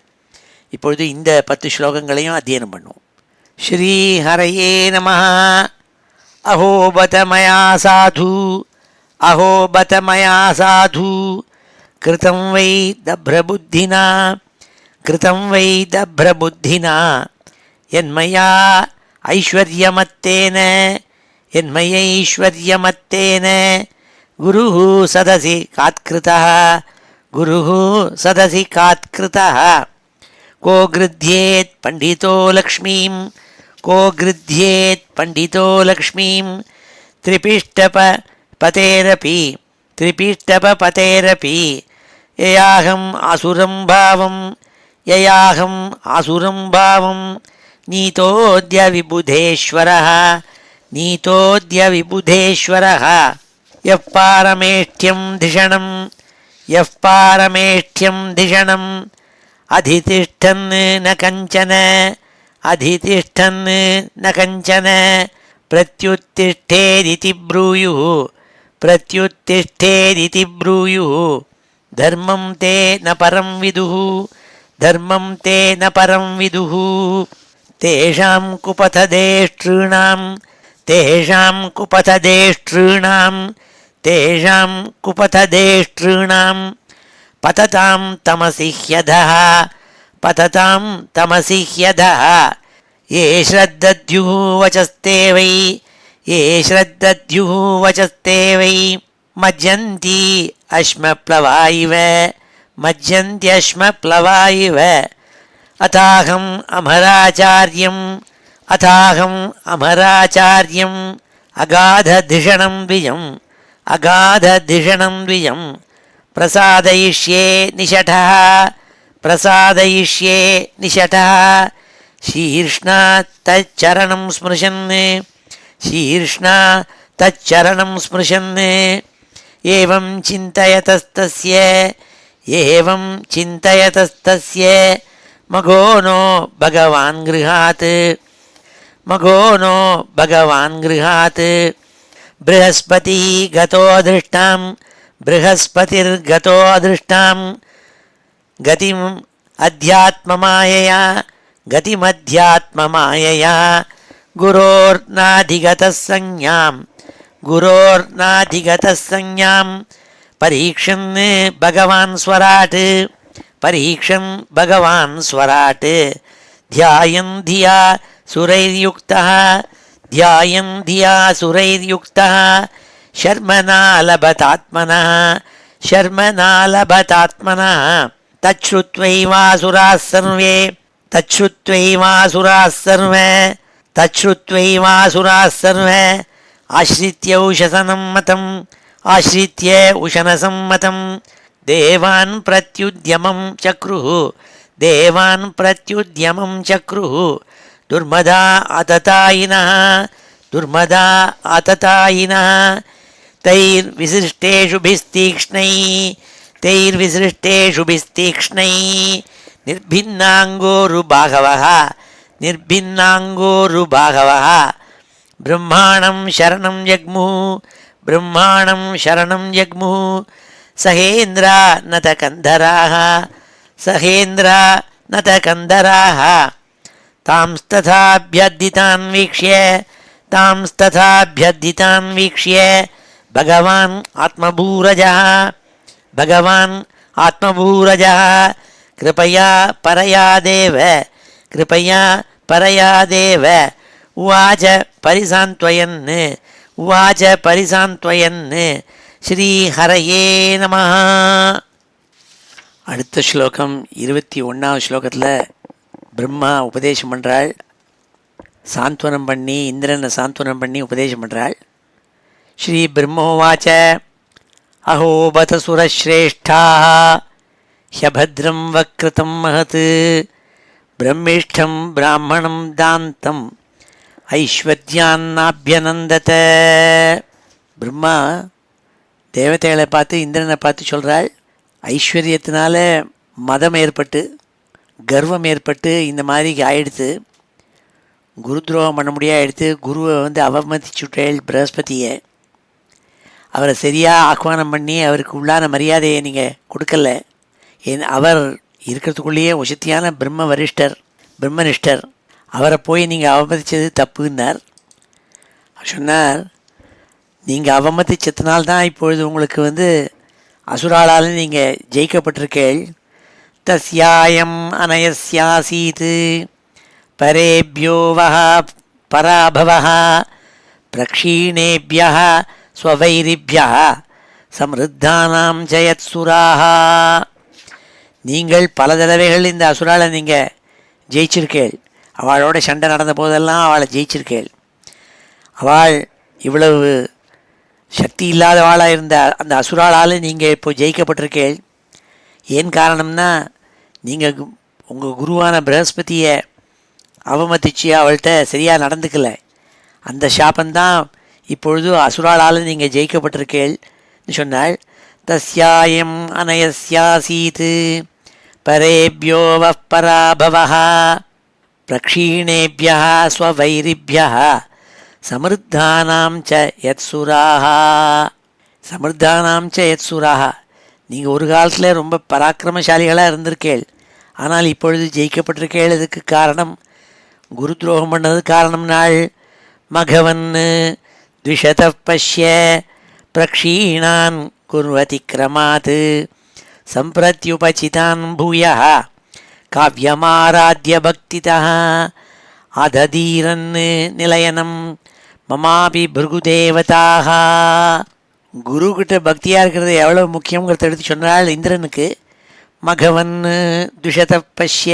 இப்பொழுது இந்த 10 ஸ்லோகங்களையும் அத்தியனம் பண்ணுவோம். ஸ்ரீ ஹரயே நமஹ. அஹோ பத மயா சாது, அஹோ பத மயா சாது, கிருதம் வை தப்ரபுத்தினா, கிருதம் வை தப்ரபுத்தினா, என்மயா ஐஸ்வர்யமத்தேன, என்மயைஸ்வர்யமத்தேன, குருஹு சதசி காத்கிருதः, குருஹு சதசி காத்கிருதः. को गृध्येत् पण्डितो लक्ष्मीं, को गृध्येत् पण्डितो लक्ष्मीं, त्रिपिष्टपतेरपि, त्रिपिष्टपतेरपि, ययाहम् आसुरं भावं, ययाहम् आसुरं भावं, नीतोऽद्य विबुधेश्वरः, नीतोऽद्य विबुधेश्वरः. यः पारमेष्ठ्यं धिषणं, यः पारमेष्ठ्यं धिषणं, अधितिष्ठन् न कञ्चन, अधितिष्ठन् न कञ्चन, प्रत्युत्तिष्ठेदिति ब्रूयुः, प्रत्युत्तिष्ठेदिति ब्रूयुः. धर्मं ते न परं विदुः, धर्मं ते न परं विदुः. तेषां कुपथदेष्टॄणां, तेषां कुपथदेष्टॄणां, तेषां कुपथदेष्टॄणां, पततां तमसि ह्यधः, पततां तमसि ह्यधः. ये श्रद्धद्युः वचस्ते वै, ये श्रद्धद्युः वचस्ते वै, मज्जन्ति अश्मप्लवा इव, मज्जन्त्यश्मप्लवा इव. अथाहम् अमराचार्यम्, अथाहम् अमराचार्यम्, अगाधधिषणं द्विजम्, अगाधधिषणं द्विजम्. प्रसादयिष्ये निषठः, प्रसादयिष्ये निषठः. शीर्ष्णा तच्चरणं स्पृशन्, शीर्ष्णा तच्चरणं स्पृशन्. एवं चिन्तयतस्तस्य, एवं चिन्तयतस्तस्य, मघो नो भगवान् गृहात्, मघो नो भगवान् गृहात्. बृहस्पतिः गतो दृष्टां, बृहस्पतिर्गतो अदृष्टां, गतिम् अध्यात्ममायया, गतिमध्यात्ममायया. गुरोर्नाधिगतः संज्ञां, गुरोर्नाधिगतः संज्ञां, परीक्षन् भगवान् स्वराट्, परीक्षन् भगवान् स्वराट्. ध्यायन् धिया सुरैर्युक्तः, ध्यायन् धिया सुरैर्युक्तः, शर्मणा लभतात्मनः, शर्मणा लभतात्मनः. तच्छ्रुत्वैवासुराः सर्वे, तच्छ्रुत्वैवासुराः सर्वे, तच्छ्रुत्वैवासुराः सर्वे. आश्रित्य उशसनं मतम्, आश्रित्य उशनसं मतम्. देवान् प्रत्युद्यमं चक्रुः, देवान् प्रत्युद्यमं चक्रुः. दुर्मदा आततायिनः, दुर्मदा आततायिनः. तैर्विसृष्टेषुभिस्तीक्ष्णैः, तैर्विसृष्टेषुभिस्तीक्ष्णैः. निर्भिन्नाङ्गोरुबाहवः, निर्भिन्नाङ्गोरुबाहवः. ब्रह्माणं शरणं जग्मुः, ब्रह्माणं शरणं जग्मुः. सहेन्द्रा नतकन्धराः, सहेन्द्रा नतकन्धराः. தாம்ஸ்ததாப்யர்த்திதான் வீக்ஷ்ய தாம்ஸ்ததாப்யர்த்திதான் வீக்ஷ்ய பகவான் ஆத்மபூரஜா பகவான் ஆத்மபூரஜா கிருபயா பரயாதேவ கிருபயா பரயாதேவ உவாச்ச பரிசாந்த்வயன் உவாச்ச பரிசாந்த்வயன் ஸ்ரீஹரயே நமஹ. அடுத்த ஸ்லோகம் 21வது ஸ்லோகத்தில் பிரம்மா உபதேசம் பண்ணுறாள். சாந்த்வனம் பண்ணி இந்திரனை சாந்த்வனம் பண்ணி உபதேசம் பண்ணுறாள். ஸ்ரீ பிரம்மோவாச்ச அஹோபத சுரஸ்ரேஷ்டாः ஹ்யபத்ரம் வக்ருதம் மஹத் பிரம்மிஷ்டம் பிராமணம் தாந்தம் ஐஸ்வர்யான்னாபியனந்தத. பிரம்மா தேவதைகளை பார்த்து இந்திரனை பார்த்து சொல்கிறாள், ஐஸ்வர்யத்தினால மதம் ஏற்பட்டு கர்வம் ஏற்பட்டு இந்த மாதிரி ஆயிடுத்து, குரு துரோகம் பண்ண முடியாது எடுத்து குருவை அவமதிச்சுட்டேள் பிரகஸ்பதியை. அவரை சரியாக ஆஹ்வானம் பண்ணி அவருக்கு உள்ளான மரியாதையை நீங்கள் கொடுக்கல. அவர் இருக்கிறதுக்குள்ளேயே உசத்தியான பிரம்மனிஷ்டர், அவரை போய் நீங்கள் அவமதித்தது தப்புன்னார். சொன்னார், நீங்கள் அவமதிச்சதுனால்தான் இப்பொழுது உங்களுக்கு அசுராளால் நீங்கள் ஜெயிக்கப்பட்டிருக்கேள். தஸ்யாயம் அனயஸ்யாசீத் பரேபியோ வஹ பராபவஹ பிரக்ஷீணேபியஹ ஸ்வவைரிபியஹ சம்ருத்தானாம் ஜயத்சுராஹ. நீங்கள் பல தடவைகள் இந்த அசுராலை நீங்கள் ஜெயிச்சிருக்கேள். அவளோட சண்டை நடந்த போதெல்லாம் அவளை ஜெயிச்சிருக்கேள். அவள் இவ்வளவு சக்தி இல்லாதவாளாக இருந்த அந்த அசுராளால் நீங்கள் இப்போ ஜெயிக்கப்பட்டிருக்கேள். ஏன் காரணம்னா, நீங்கள் உங்கள் குருவான பிரகஸ்பதியை அவமதிச்சு அவள்கிட்ட சரியாக நடந்துக்கலை. அந்த சாபந்தான் இப்பொழுது அசுராளால் நீங்கள் ஜெயிக்கப்பட்டிருக்கேள்னு சொன்னாள். தஸ்யாயம் அனயஸ்யாசீத் பரேபியோ வஹ் பராபவஹ பிரக்ஷீணேபியஹ ஸ்வவைரிபியஹ சமிருத்தானாம் ச யத்சுராஹ. சமிருத்தானாம் ச யத்சுராஹ. நீங்கள் ஒரு காலத்தில் ரொம்ப பராக்கிரமசாலிகளாக இருந்திருக்கேள். ஆனால் இப்பொழுது ஜெயிக்கப்பட்டிருக்கேள். இதுக்கு காரணம் குரு துரோகம் பண்ணது காரணம். நாள் மகவன் த்விஷத பஷ்ய பிரக்ஷீணான் குர்வதிக்ரமாத் சம்பிரத்யுபசிதான் பூயः காவ்யமாராத்ய பக்திதः அததீரன் நிலையனம் மமாபி பிருகுதேவதாக. குருக்கிட்ட பக்தியாக இருக்கிறது எவ்வளோ முக்கியங்கிறத எடுத்து சொன்னால் இந்திரனுக்கு. மகவன் துஷத பஷ்ய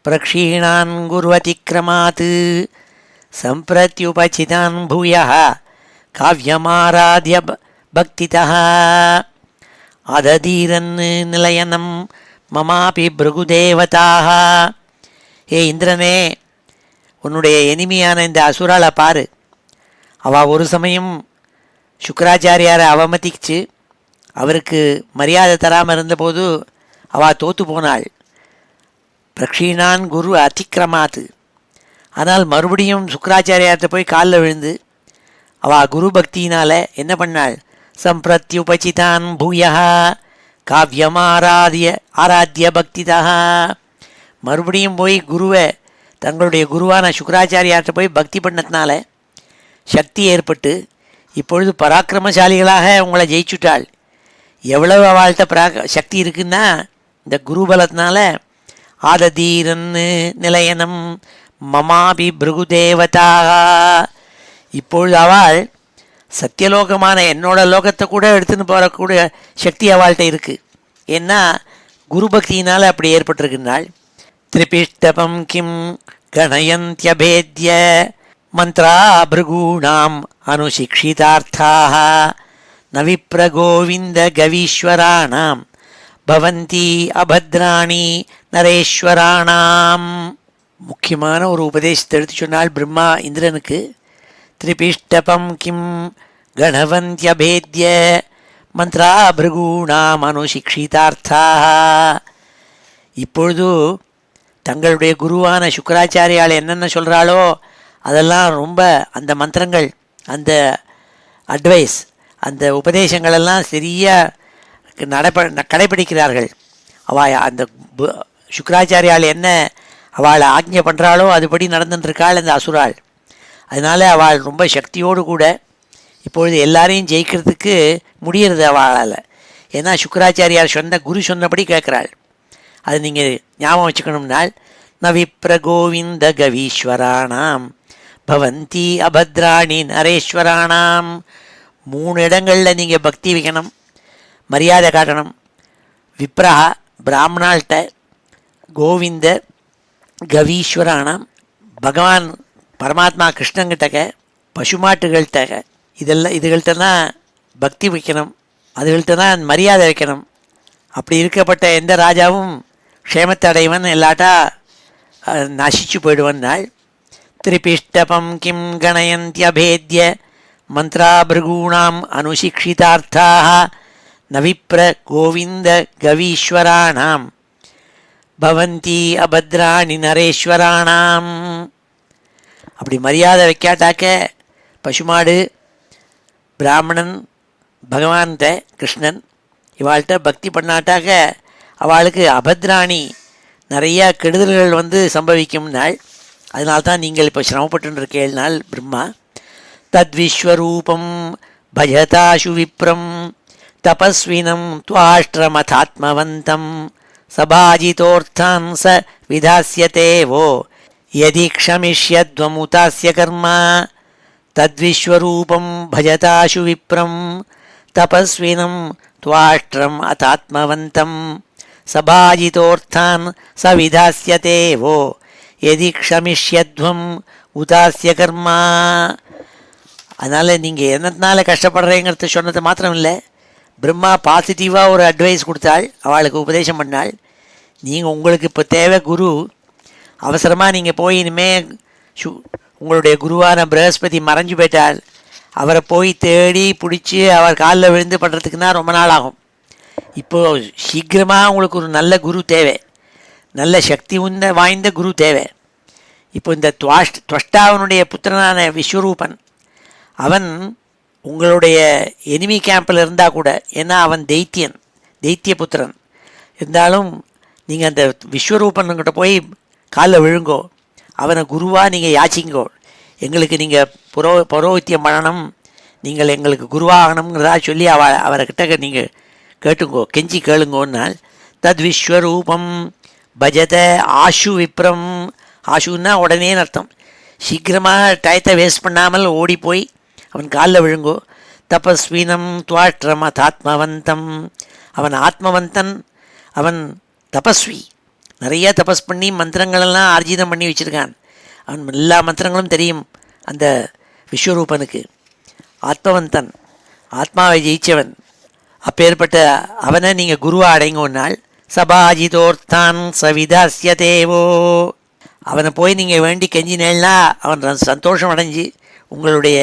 பிரக்ஷீணான் குர்வதிக்ரமாத் சம்பிரத்யுபசிதான் பூயः காவ்யமாராத்ய பக்திதः அததீரன் நிலையனம் மமாபி பிருகுதேவதாக. ஏ இந்திரனே, உன்னுடைய எனிமையான இந்த அசுராலை பாரு. அவள் ஒரு சமயம் சுக்கராச்சாரியாரை அவமதிச்சு அவருக்கு மரியாதை தராமல் இருந்தபோது அவள் தோற்று போனாள். பிரக்ஷீணான் குரு அதிக்கிரமாத்து. ஆனால் மறுபடியும் சுக்கராச்சாரியார்கிட்ட போய் காலில் விழுந்து அவள் குரு பக்தியினால் என்ன பண்ணாள்? சம்பிரத்யுபசிதான் பூயா ஆராத்திய பக்திதா. மறுபடியும் போய் குருவை தங்களுடைய குருவான சுக்கராச்சாரியார்கிட்ட போய் பக்தி பண்ணதுனால சக்தி ஏற்பட்டு இப்பொழுது பராக்கிரமசாலிகளாக உங்களை ஜெயிச்சுட்டாள். எவ்வளவு அவள்கிட்ட சக்தி இருக்குன்னா இந்த குருபலத்தினால ஆததீரன் நிலையனம் மமாபி பிருகுதேவதாக. இப்பொழுது அவள் சத்தியலோகமான என்னோட லோகத்தை கூட எடுத்துன்னு போகக்கூடிய சக்தி அவள்கிட்ட இருக்குது. ஏன்னா குரு பக்தியினால் அப்படி ஏற்பட்டிருக்கின்றாள். திரிபிஷ்டபம் கிம் கணயந்தியபேத்ய மந்த்ரா பிருகூணாம் அனுசிக்ஷிதார்த்தாக ந விப்ரகோவிந்த கவீஸ்வராணாம் பவந்தி அபத்ராணி நரேஸ்வராணாம். முக்கியமான ஒரு உபதேசத்தை எடுத்து சொன்னால் பிரம்மா இந்திரனுக்கு. திரிபிஷ்டபம் கிம் கணவந்தியபேத்ய மந்த்ரா பிருகூணாம் அனுசிக்ஷிதார்த்தாக. இப்பொழுது தங்களுடைய குருவான சுக்கராச்சாரியால் என்னென்ன சொல்கிறாளோ அதெல்லாம் ரொம்ப அந்த மந்திரங்கள், அந்த அட்வைஸ், அந்த உபதேசங்களெல்லாம் சரியாக கடைப்பிடிக்கிறார்கள். அந்த சுக்கராச்சாரியால் என்ன அவளை ஆக்ஞை பண்ணுறாளோ அதுபடி நடந்துட்டுருக்காள் அந்த அசுராள். அதனால் அவள் ரொம்ப சக்தியோடு கூட இப்பொழுது எல்லாரையும் ஜெயிக்கிறதுக்கு முடியறது அவளால். ஏன்னா சுக்கராச்சாரியார் சொன்ன குரு சொன்னபடி கேட்குறாள். அது நீங்கள் ஞாபகம் வச்சுக்கணும்னால், ந விப்ர கோவிந்த கவீஸ்வராணாம் பவந்தி அபத்ராணி நரேஸ்வராணாம். 3 இடங்களில் நீங்கள் பக்தி வைக்கணும், மரியாதை காட்டணும். விப்ரா பிராமணாள்கிட்ட, கோவிந்த கவீஸ்வராணாம் பகவான் பரமாத்மா கிருஷ்ணங்கிட்டக்க, பசுமாட்டுகள்கிட்ட, இதுகள்கிட்ட தான் பக்தி வைக்கணும், அதுகள்கிட்ட தான் மரியாதை வைக்கணும். அப்படி இருக்கப்பட்ட எந்த ராஜாவும் க்ஷேமத்தை அடைவன், இல்லாட்டா நசிச்சு போயிடுவன்னாள். திரிபிஷ்டபம் கிம் கணயந்தியபேத்ய மந்த்ரா பிருகூணாம் அனுசிக்ஷிதார்த்தாக ந விப்ர கோவிந்த கவீஸ்வராணாம் பவந்தி அபத்ராணி நரேஸ்வராணாம். அப்படி மரியாதை வைக்காட்டாக்க பசுமாடு, பிராமணன், பகவான்கிட்ட கிருஷ்ணன் இவாள்கிட்ட பக்தி பண்ணாட்டாக்க அவளுக்கு அபத்ராணி நிறையா கெடுதல்கள் சம்பவிக்கும்னாள். அதனால்தான் நீங்கள் இப்போ சிரமப்பட்டுருக்கேள்னால் பிரம்மா தத்விஸ்வரூபம் பஜதாஷு விப்ரம் தபஸ்வினம் துவாஷ்டிரமதாத்மவந்தம் சபாஜிதோர்த்தான் ச விதாஸ்யதேவோ யதி க்ஷமிஷ்யத்வமுதாஸ்ய கர்மா. தத்விஸ்வரூபம் பஜதாஷு விப்ரம் தபஸ்வினம் துவாஷ்டிரம் அதாத்மவந்தம் சபாஜிதோர்த்தான் ச விதாஸ்யதேவோ யதி க்ஷமிஷ்யத்வம் உதாஸ்ய கர்மா. அதனால் நீங்கள் என்னத்தினால கஷ்டப்படுறேங்கிறத சொன்னது மாத்திரம் இல்லை, பிரம்மா பாசிட்டிவாக ஒரு அட்வைஸ் கொடுத்தாள், அவளுக்கு உபதேசம் பண்ணாள். நீங்கள் உங்களுக்கு இப்போ தேவை குரு. அவசரமாக நீங்கள் போய் இனிமேல் உங்களுடைய குருவான பிரகஸ்பதி மறைஞ்சு போயிட்டால் அவரை போய் தேடி பிடிச்சி அவர் காலில் விழுந்து பண்ணுறதுக்குன்னா ரொம்ப நாள் ஆகும். இப்போது சீக்கிரமாக உங்களுக்கு ஒரு நல்ல குரு தேவை, நல்ல சக்தி வாய்ந்த குரு தேவை. இப்போ இந்த துவஷ்டாவனுடைய புத்திரனான விஸ்வரூபன் அவன் உங்களுடைய எனிமி கேம்பில் இருந்தால் கூட, ஏன்னா அவன் தெய்த்திய புத்திரன் இருந்தாலும் நீங்கள் அந்த விஸ்வரூபன்கிட்ட போய் காலில் விழுங்கோ, அவனை குருவாக நீங்கள் யாச்சிங்கோ. எங்களுக்கு நீங்கள் பௌரோகித்தியம் பண்ணணும், நீங்கள் எங்களுக்கு குருவாகணுங்கிறதா சொல்லி அவரைக்கிட்ட நீங்கள் கேட்டுங்கோ, கெஞ்சி கேளுங்கோன்னால். தத் விஸ்வரூபம் பஜத ஆஷு விப்ரம். ஆஷுன்னா உடனே அர்த்தம், சீக்கிரமாக டயத்தை வேஸ்ட் பண்ணாமல் ஓடி போய் அவன் காலில் விழுங்கோ. தபஸ்வீனம் துவாஷ்டிரம தாத்மவந்தம். அவன் ஆத்மவந்தன், அவன் தபஸ்வி, நிறையா தபஸ் பண்ணி மந்திரங்களெல்லாம் ஆர்ஜிதம் பண்ணி வச்சுருக்கான். அவன் எல்லா மந்திரங்களும் தெரியும் அந்த விஸ்வரூபனுக்கு. ஆத்மவந்தன், ஆத்மாவை ஜெயிச்சவன். அப்பேற்பட்ட அவனை நீங்கள் குருவாக அடைங்கோன்னால் சபாஜிதோர்த்தான் சவிதாஸ்ய தேவோ. அவனை போய் நீங்கள் வேண்டி கெஞ்சினேன்னா அவன் சந்தோஷம் அடைஞ்சு உங்களுடைய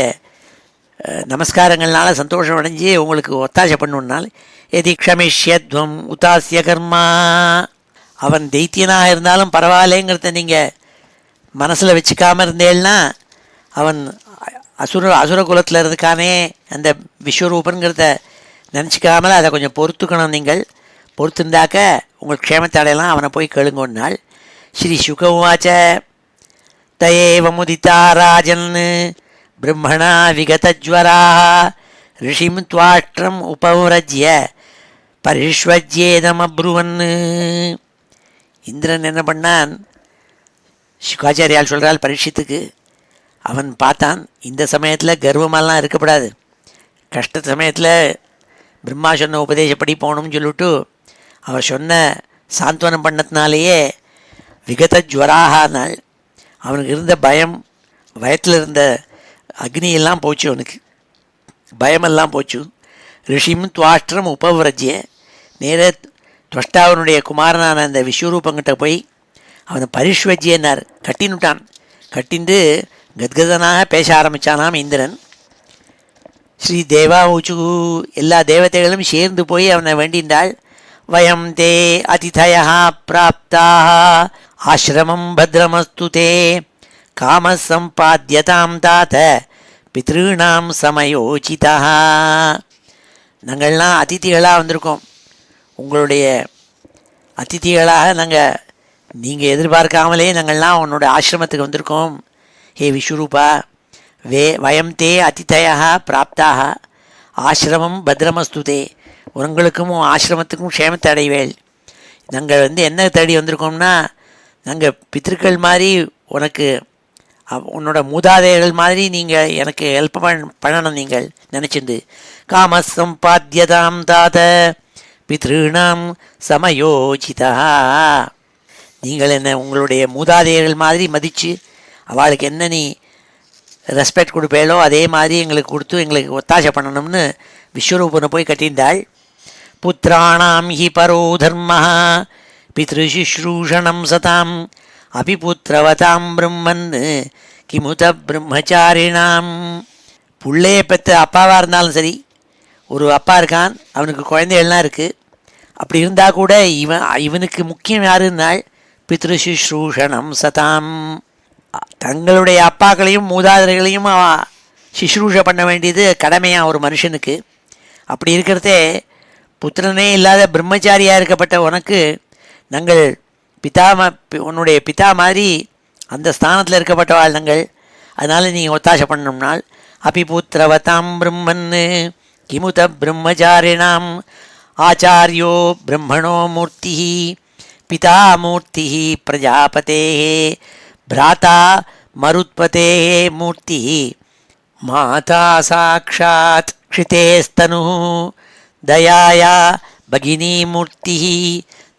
நமஸ்காரங்கள்னால சந்தோஷம் அடைஞ்சு உங்களுக்கு ஒத்தாசை பண்ணுனால் எதி க்ஷமிஷ்யத்வம் உதாசிய கர்மா. அவன் தெய்த்தியனாக இருந்தாலும் பரவாயில்லைங்கிறத நீங்கள் மனசில் வச்சுக்காமல் இருந்தேன்னா அவன் அசுர குலத்தில் இருக்கானே அந்த விஸ்வரூபன்கிறத நினச்சிக்காமல் அதை கொஞ்சம் பொறுத்துக்கணும். நீங்கள் பொறுத்துருந்தாக்க உங்களுக்கு க்ஷேமத்தை அடையலாம். அவனை போய் கேளுங்கன்னாள். ஸ்ரீ சுகவாச்ச தயேவ முதிதா ராஜன் பிரம்மணா விகதஜ்வரா ரிஷிம் துவாஷ்டிரம் உபவ்ரஜ்ய பரிஷ்வஜ்யேதமப்ருவன். இந்திரன் என்ன பண்ணான், சுகாச்சாரியால் சொல்கிறாள் பரீட்சித்துக்கு. அவன் பார்த்தான், இந்த சமயத்தில் கர்வமெல்லாம் இருக்கப்படாது, கஷ்ட சமயத்தில் பிரம்மா சொன்ன உபதேசப்படி போகணும்னு சொல்லிவிட்டு அவர் சொன்ன சாந்த்வனம் பண்ணத்தினாலேயே விகத ஜுவராகனால் அவனுக்கு இருந்த பயம், வயத்தில் இருந்த அக்னியெல்லாம் போச்சு, அவனுக்கு பயமெல்லாம் போச்சு. ரிஷிம் துவாஷ்டிரம் உபவ்ரஜ்ய, நேர துவஷ்டாவனுடைய குமாரனான அந்த விஸ்வரூபங்கிட்ட போய் அவனை பரிஷ்வஜ்யன்னார், கட்டினுட்டான். கட்டிண்டு கத்கதனாக பேச ஆரம்பித்தானாம் இந்திரன். ஸ்ரீ தேவா ஊச்சு, எல்லா தேவதைகளும் சேர்ந்து போய் அவனை வேண்டின்றாள். வயம் தே அதிதயா பிராப்தாக ஆசிரமம் பத்ரமஸ்து தே காமசம்பாத்யதாம் தாத பித்ருணாம் சமயோசிதா. நாங்கள்லாம் அதிதிகளாக வந்திருக்கோம், உங்களுடைய அதிதிகளாக நாங்கள் நீங்கள் எதிர்பார்க்காமலே நாங்கள்லாம் உன்னோட ஆசிரமத்துக்கு வந்திருக்கோம். ஹே விஸ்வரூபா, வயம் தே அதிதயா பிராப்தாக ஆசிரமம் பத்ரமஸ்துதே. உங்களுக்கும் ஆசிரமத்துக்கும் க்ஷேமத்தை அடைவேள். நாங்கள் என்ன தேடி வந்திருக்கோம்னா, நாங்கள் பித்திருக்கள் மாதிரி உனக்கு உன்னோட மூதாதையர்கள் மாதிரி நீங்கள் எனக்கு ஹெல்ப் பண்ணணும் நீங்கள் நினச்சிருந்து. காமசம்பாத்தியதாம் தாத பித்ருணாம் சமயோஜிதா. நீங்கள் என்ன உங்களுடைய மூதாதையர்கள் மாதிரி மதித்து அவளுக்கு என்ன நீ ரெஸ்பெக்ட் கொடுப்பேளோ அதே மாதிரி எங்களுக்கு கொடுத்து எங்களுக்கு ஒத்தாசை பண்ணணும்னு விஸ்வரூபனை போய் கட்டியிருந்தாள். புத்திராணாம் ஹி பரோ தர்ம பித்ருசுஷ்ரூஷணம் சதாம் அபிபுத்திரவதாம் பிரம்மன் கிமுத பிரம்மச்சாரிணாம். புள்ளைய பெற்ற அப்பாவாக இருந்தாலும் சரி, ஒரு அப்பா இருக்கான், அவனுக்கு குழந்தைகள்லாம் இருக்குது. அப்படி இருந்தால் கூட இவனுக்கு முக்கியம் யாருன்னாள் பித்ருசுஷ்ரூஷணம் சதாம். தங்களுடைய அப்பாக்களையும் மூதாதைகளையும் சுஷ்ரூஷ பண்ண வேண்டியது கடமையாக ஒரு மனுஷனுக்கு. அப்படி இருக்கிறதே புத்திரனே இல்லாத பிரம்மச்சாரியாக இருக்கப்பட்ட உனக்கு நாங்கள் உன்னுடைய பிதா மாதிரி அந்த ஸ்தானத்தில் இருக்கப்பட்டவாள் நாங்கள். அதனால் நீங்கள் ஒத்தாசை பண்ணணும்னால் அபிபுத்திரவதாம் பிரம்மன் கிமுத பிரம்மச்சாரிணாம் ஆச்சாரியோ பிரம்மணோ மூர்த்தி பிதா மூர்த்தி பிரஜாபதே பிராதா மருத்பதே மூர்த்தி மாதா சாட்சாத் க்ஷிதேஸ்தனு தயாயா பகினீ மூர்த்தி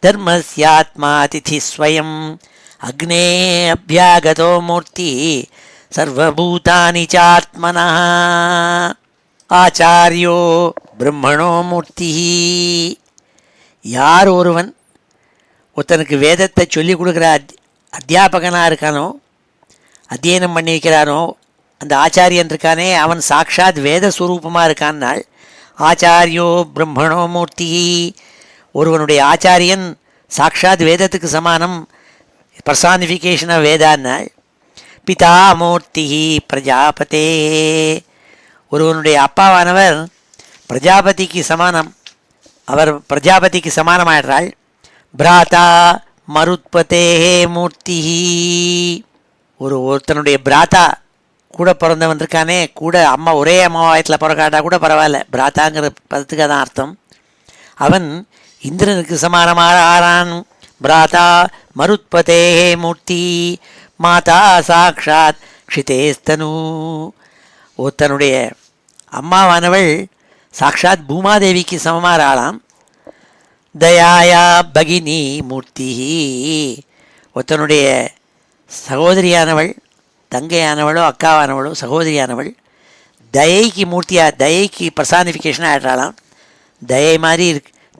தர்மஸ்யாத்மாதிதி ஸ்வயம் அக்னே அபியாகதோ மூர்த்தி சர்வபூதானி சாத்மனः ஆச்சாரியோ பிரம்மணோ மூர்த்தி. யார் ஒருத்தனுக்கு வேதத்தை சொல்லிக் கொடுக்குற அத்தியாபகனாக இருக்கானோ, அத்தியனம் பண்ணி வைக்கிறானோ, அந்த ஆச்சாரியன் இருக்கானே அவன் சாட்சாத் வேதஸ்வரூபமாக இருக்கான்னால் ஆச்சாரியோ பிரம்மணோ மூர்த்தி. ஒருவனுடைய ஆச்சாரியன் சாட்சாத் வேதத்துக்கு சமானம், பர்சானிஃபிகேஷன் ஆஃப் வேதான்னாள். பிதா மூர்த்தி பிரஜாபதே. ஒருவனுடைய அப்பாவானவர் பிரஜாபதிக்கு சமானம், அவர் பிரஜாபதிக்கு சமானமாயிடுறாள். பிராதா மருத்பதே மூர்த்தி. ஒருத்தனுடைய பிராத்தா கூட பிறந்தவன் இருக்கானே, கூட அம்மா ஒரே அம்மாவாயத்தில் பிறக்காட்டா கூட பரவாயில்ல, பிராத்தாங்கிற பதத்துக்கு அதான் அர்த்தம். அவன் இந்திரனுக்கு சமானமாக ஆறான். பிராதா மருத்பதே மூர்த்தி மாதா சாக்ஷாத் க்ஷிதேஸ்தனு. ஒருத்தனுடைய அம்மாவானவள் சாக்ஷாத் பூமாதேவிக்கு சமமாக ஆளாம். தயாயா பகினி மூர்த்தி. ஒருத்தனுடைய சகோதரியானவள், தங்கையானவளோ அக்காவானவளோ சகோதரியானவள் தயைக்கு மூர்த்தியாக, தயைக்கு பர்சானிஃபிகேஷனாக ஆடுறாளாம். தயை மாதிரி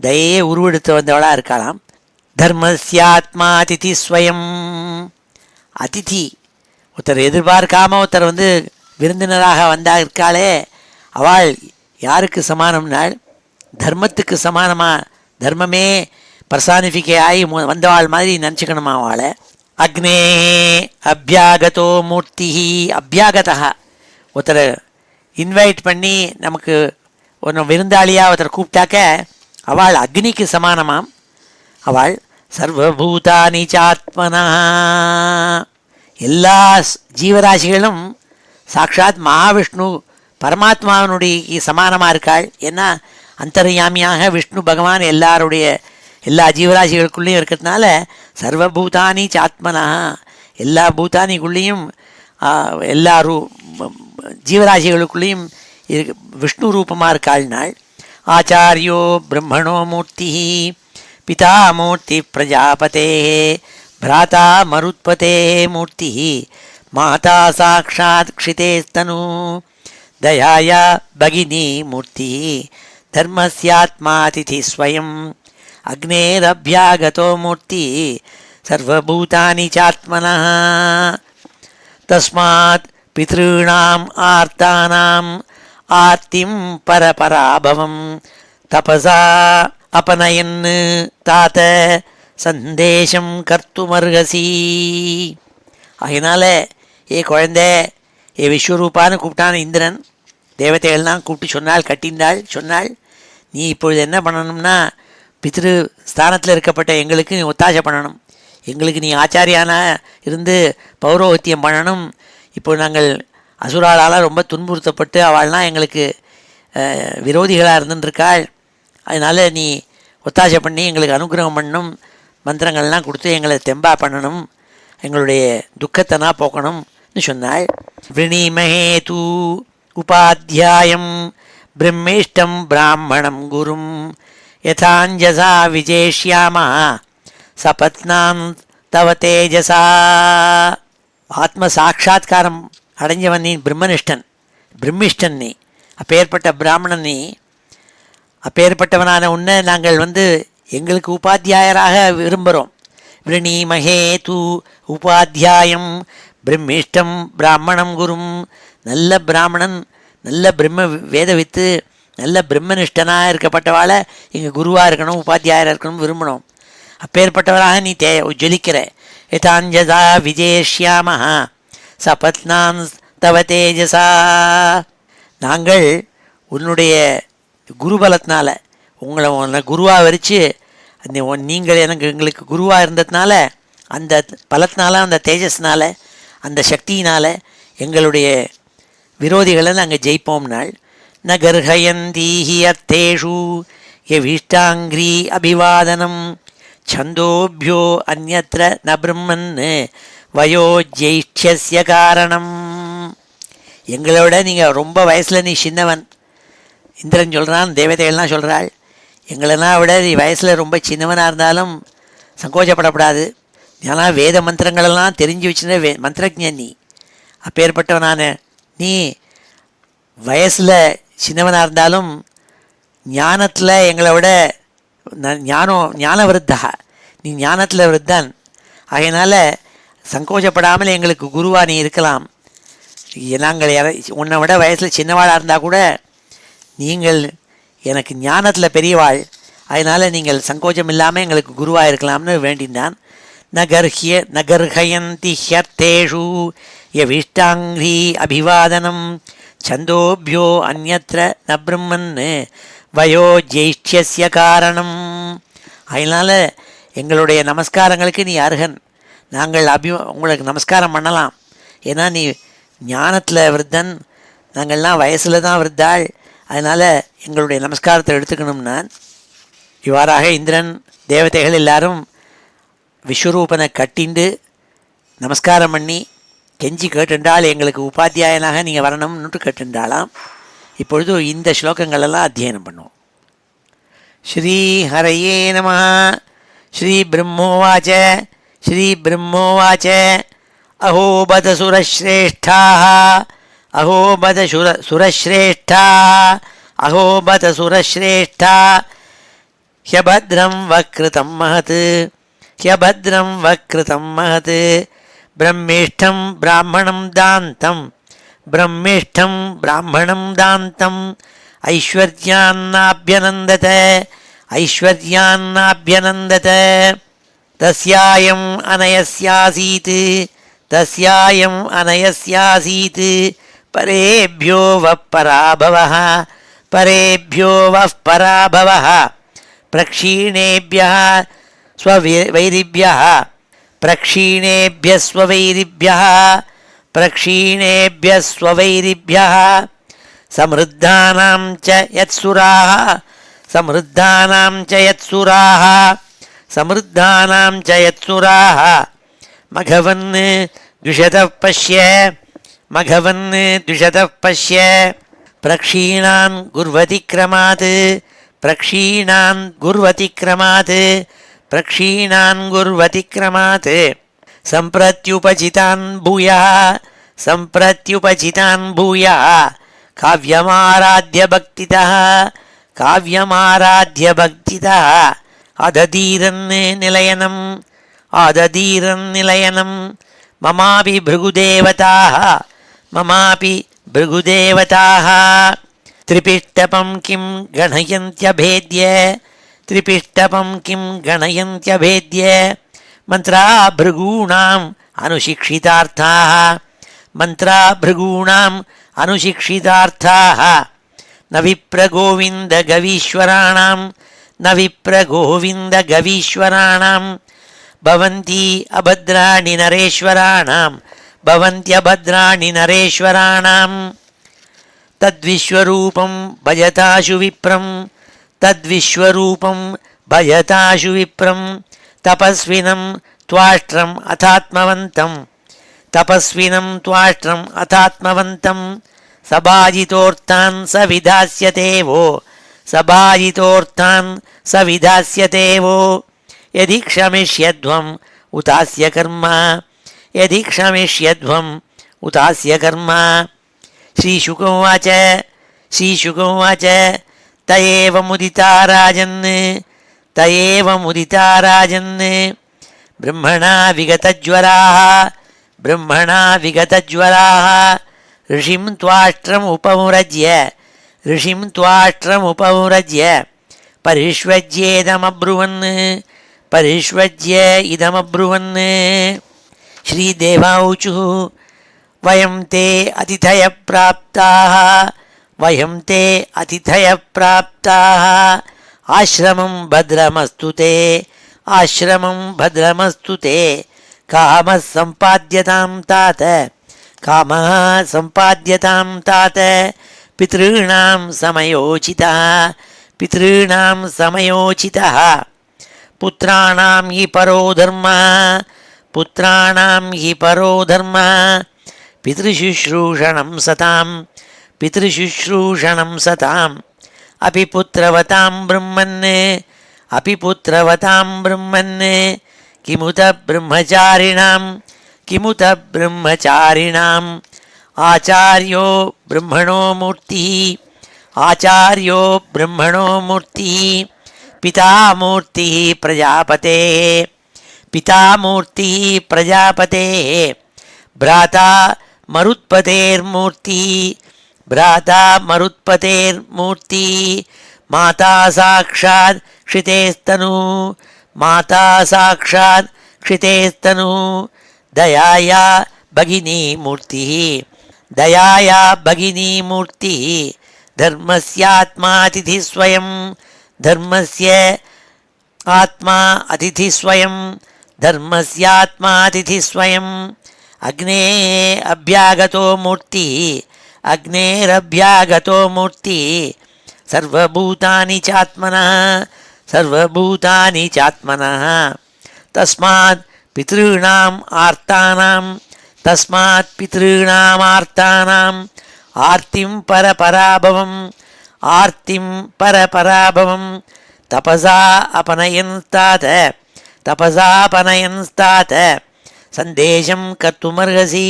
தயையே உருவெடுத்து வந்தவளாக இருக்காளாம். தர்மஸ்யாத்மா அதிதி ஸ்வயம். அதிதி ஒருத்தர் எதிர்பார்க்காம ஒருத்தர் விருந்தினராக வந்தா இருக்காளே, அவள் யாருக்கு சமானம்னால் தர்மத்துக்கு சமானமாக, தர்மமே பர்சானிஃபிகே ஆகி வந்தவாள் மாதிரி நினச்சிக்கணுமா அவளை. அக்னே அபியாகதோ மூர்த்தி. அபியாகதா ஒருத்தரை இன்வைட் பண்ணி நமக்கு ஒரு விருந்தாளியாக ஒருத்தர் கூப்பிட்டாக்க அவள் அக்னிக்கு சமானமாம். அவள் சர்வபூதானி சாத்மனா. எல்லா ஜீவராசிகளும் சாட்சாத் மகாவிஷ்ணு பரமாத்மாவனுடைய சமானமாக இருக்காள். ஏன்னா அந்தர்யாமியாக விஷ்ணு பகவான் எல்லா ஜீவராசிகளுக்குள்ளேயும் இருக்கிறதுனால சர்வபூதானி சாத்மனா, எல்லா பூதானிக்குள்ளேயும் எல்லா ஜீவராசிகளுக்குள்ளேயும் விஷ்ணு ரூபமாக இருக்காள்னாள். ஆச்சாரியோ பிரம்மணோ மூர்த்தி பிதா மூர்த்தி பிரஜாபதே பிராதா மருத்பதே மூர்த்தி மாதா சாக்ஷாத் க்ஷிதேஸ்தனு தயாயா பகினி மூர்த்தி தர்மஸ்யாத்மாதிதி ஸ்வயம் அக்னேரபியாகதோ மூர்த்தி சர்வபூதானி சாத்மனः. தஸ்மாத் பித்ருணாம் ஆர்த்தானாம் ஆர்த்திம் பரபராபவம் தபசா அபனயன் தாத்த சந்தேஷம் கர்த்துமர்ஹசி. அதனால் ஏ குழந்தை, ஏ விஸ்வரூபான்னு கூப்பிட்டான் இந்திரன். தேவதைகள்லாம் கூப்பிட்டு சொன்னாள், நீ இப்பொழுது என்ன பண்ணணும்னா பித்ரு ஸ்தானத்தில் இருக்கப்பட்ட எங்களுக்கு நீ ஒத்தாசை பண்ணணும். எங்களுக்கு நீ ஆச்சாரியான இருந்து பௌரோஹத்தியம் பண்ணணும். இப்போ நாங்கள் அசுராளால் ரொம்ப துன்புறுத்தப்பட்டு அவள்லாம் எங்களுக்கு விரோதிகளாக இருந்துருக்காள். அதனால் நீ ஒத்தாசை பண்ணி எங்களுக்கு அனுகிரகம் பண்ணணும், மந்திரங்கள்லாம் கொடுத்து எங்களை தெம்பா பண்ணணும், எங்களுடைய துக்கத்தைனா போக்கணும்னு சொன்னாள். விரணிமஹே தூ உபாத்தியாயம் பிரம்மேஷ்டம் பிராமணம் குரும் யதாஞ்சசா விஜேஷ்யாமா சபத்னாம் தவ தேஜசா. ஆத்ம சாட்சா்காரம் அடைஞ்சவன் நீ, பிரம்மிஷ்டன் நீ, அப்பேற்பட்ட பிராமணன் நீ. அப்பேற்பட்டவனான உன்னை நாங்கள் எங்களுக்கு உபாத்தியாயராக விரும்புகிறோம். விரணீமஹே தூ உபாத்தியாயம் பிரம்மிஷ்டம் பிராமணம் குரும். நல்ல பிராமணன், நல்ல பிரம்ம வேதவித்து, நல்ல பிரம்மனிஷ்டனாக இருக்கப்பட்டவாளை எங்கள் குருவாக இருக்கணும், உபாத்தியாயராக இருக்கணும் விரும்பணும். அப்பேற்பட்டவராக நீ ஜொலிக்கிற. யதாஞ்சதா விஜேஷ்யாமஹா சபத்னாம் தவ தேஜசா. நாங்கள் உன்னுடைய குருபலத்தினால உன்னை குருவாக வரித்து நீங்கள் எங்களுக்கு குருவாக இருந்ததுனால, அந்த பலத்தினால, அந்த தேஜஸ்னால், அந்த சக்தியினால் எங்களுடைய விரோதிகளை நாங்கள் ஜெயிப்போம்னாள். ந கர்ஹயந்தீஹி அர்த்தேஷு யவிஷ்டாங்கிரி அபிவாதனம் சந்தோபியோ அந்யத்ர ந பிரம்மன் வயோ ஜெயிஷ்யஸ்ய காரணம். எங்களோட நீங்கள் ரொம்ப வயசில் நீ சின்னவன். இந்திரன் சொல்கிறான், தேவதைகள்லாம் சொல்கிறாள், எங்களெல்லாம் விட நீ வயசில் ரொம்ப சின்னவனாக இருந்தாலும் சங்கோச்சப்படக்கூடாது. ஏன்னா வேத மந்திரங்களெல்லாம் தெரிஞ்சு வச்சுருந்த மந்திரஜன் நீ. அப்பேற்பட்டவனான நீ வயசில் சின்னவனாக இருந்தாலும் ஞானத்தில் எங்களை விட ஞான விருத்தா, நீ ஞானத்தில் விருத்தன். அதனால் சங்கோச்சப்படாமல் எங்களுக்கு குருவாக நீ இருக்கலாம். நாங்கள் உன்னை விட வயசில் சின்னவாளாக இருந்தால் கூட நீங்கள் எனக்கு ஞானத்தில் பெரியவாள், அதனால் நீங்கள் சங்கோச்சம் இல்லாமல் எங்களுக்கு குருவாக இருக்கலாம்னு வேண்டினான். நகர்ஹயந்தி ஹ்யர்த்தேஷு யவிஷ்டாங்கிரி அபிவாதனம் சந்தோபியோ அந்யத்ர ந பிரம்மன் வயோ ஜெயிஷ்யஸ்ய காரணம். அதனால் எங்களுடைய நமஸ்காரங்களுக்கு நீ அருகன். நாங்கள் உங்களுக்கு நமஸ்காரம் பண்ணலாம். ஏன்னா நீ ஞானத்தில் விருத்தன், நாங்கள்லாம் வயசில் தான் விருத்தாள். அதனால் எங்களுடைய நமஸ்காரத்தை எடுத்துக்கணும். நான் இவ்வாறாக இந்திரன் தேவதைகள் எல்லாரும் விஸ்வரூபனை கட்டிண்டு நமஸ்காரம் பண்ணி கெஞ்சி கேட்டுண்டாள், எங்களுக்கு உபாத்தியாயனாக நீங்கள் வரணும்னுட்டு கேட்டுண்டாளாம். இப்பொழுது இந்த ஸ்லோகங்களெல்லாம் அத்தியனம் பண்ணுவோம். ஸ்ரீ ஹரையே நமः. ஸ்ரீ பிரம்மோவாச்ச. ஸ்ரீ பிரம்மோவாச்ச அஹோ பத சுரஸ்ரேஷ்டாः அஹோ பத சுரஸ்ரேஷ்டாः அஹோ பத சுரஸ்ரேஷ்டா ஹ்யபத்ரம் வக்ருதம் மஹத் ஹ்யபத்ரம் வக்ருதம் மஹத் பிரம்மேஷ்டம் பிராமணம் தாந்தம் பிரம்மேஷ்டம் பிராமணம் தாந்தம் ஐஸ்வர்யான்னாப்யனந்தத ஐஸ்வர்யான்னாப்யனந்தத தஸ்யாயம் அனயஸ்யாசீத் தஸ்யாயம் அனயஸ்யாசீத் பரேப்யோ வப் பராபவः பரேப்யோ வப் பராபவः பிரக்ஷீணேப்யः ஸ்வவைரிப்யः பிரக்ஷீணேப்யः ஸ்வவைரிப்யः பிரக்ஷீணேப்யः ஸ்வவைரிப்யः சம்ருத்தானாம் ச யத்சுராः சம்ருத்தானாம் ச யத்சுராः சம்ருத்தானாம் ச யத்சுராः மகவன் துஷதः பஷ்ய மகவன் துஷதः பஷ்ய பிரக்ஷீணான் குர்வதி க்ரமாத் பிரக்ஷீணான் குர்வதி க்ரமாத் பிரக்ஷீணான் குர்வதி க்ரமாத் சம்பிரத்யுபசிதான் பூயः சம்பிரத்யுபசிதான் பூயः காவ்யமாராத்ய பக்திதः காவ்யமாராத்ய பக்திதः அததீரன் நிலையனம் ஆததீரன் நிலையனம் மமாபி பிருகுதேவதாः மமாபி பிருகுதேவதாः திரிபிஷ்டபம் கிம் கணயந்த்யபேத்ய திரிபிஷ்டபம் கிம் கணயந்த்யபேத்ய மந்த்ரா பிருகூணாம் அனுசிக்ஷிதார்த்தாः மந்த்ரா பிருகூணாம் அனுசிக்ஷிதார்த்தாः ந விப்ரகோவிந்த கவீஸ்வராணாம் ந விப்ரகோவிந்த கவீஸ்வராணாம் பவந்தி அபத்ராணி நரேஸ்வராணாம் பவந்த்யபத்ராணி நரேஸ்வராணாம் தத்விஸ்வரூபம் பஜதாசு விப்ரம் தத்விஸ்வரூபம் பஜதாசு விப்ரம் தபஸ்வினம் துவாஷ்ட்ரம் அதாத்மவந்தம் தபஸ்வினம் துவாஷ்ட்ரம் அதாத்மவந்தம் சபாஜிதோர்த்தான் சவிதாஸ்யதேவோ சபாஜிதோர்த்தான் சவிதாஸ்யதேவோ யதி க்ஷமிஷ்யத்வம் உதாஸ்ய கர்மா யதி க்ஷமிஷ்யத்வம் உதாஸ்ய கர்மா. ஸ்ரீசுகோவாச்ச ஸ்ரீசுகோவாச்ச தயேவ முதிதா ராஜன் தயேவ முதிதா ராஜன் பிரம்மணா விகதஜ்வராः பிரம்மணா விகதஜ்வராः ரிஷிம் துவாஷ்ட்ரம் உபமுரஜ்ய ரிஷிம் துவாஷ்ட்ரம் உபமுரஜ்ய பரிஷ்வஜ்யேதமப்ருவன் பரிஷ்வஜ்ய இதமப்ருவன். ஸ்ரீதேவாவுச்சு வயம் தே அதிதய பிராப்தாः வயம் தே அதிதய பிராப்தாः ஆஸ்ரமம் பத்ரமஸ்து தே ஆஸ்ரமம் பத்ரமஸ்து தே காமः சம்பாத்யதாம் தாத காமः சம்பாத்யதாம் தாத பித்ருணாம் சமயோசிதः பித்ருணாம் சமயோசிதः புத்ராணாம் ஹி பரோ தர்மः புத்ராணாம் ஹி பரோ தர்மः பித்ருசுஷ்ரூஷணம் சதாம் பித்ருசுஷ்ரூஷணம் சதாம் அபி புத்ரவதாம் பிரம்மன் அபி புத்ரவதாம் பிரம்மன் கிமுத பிரம்மச்சாரிணாம் கிமுத பிரம்மச்சாரிணாம் ஆச்சார்யோ பிரம்மணோ மூர்த்தி ஆச்சார்யோ பிரம்மணோ மூர்த்தி பிதா மூர்த்தி பிரஜாபதே பிதா மூர்த்தி பிரஜாபதே भ्राता मरुत्पतेर्मूर्ति भ्राता मरुत्पतेर्मूर्ति माता साक्षात् क्षितेस्तनु माता साक्षात् क्षितेस्तनु दयाया भगिनी मूर्तिः दयाया भगिनी मूर्तिः धर्मस्यात्मा अतिथि स्वयं धर्मस्य आत्मा अतिथि स्वयं धर्मस्यात्मा अतिथि स्वयं अग्ने अभ्यागतो मूर्ति अग्नेरभ्यागतो मूर्ति सर्वभूतानि चात्मनः सर्वभूतानि चात्मनः तस्मात् पितॄणाम् आर्तानां तस्मात् पितॄणाम् आर्तानाम् आर्तिं परपराभवम् आर्तिं परपराभवम् तपसा अपनयन्स्तात तपसापनयन्स्तात सन्देशं कर्तुमर्हसि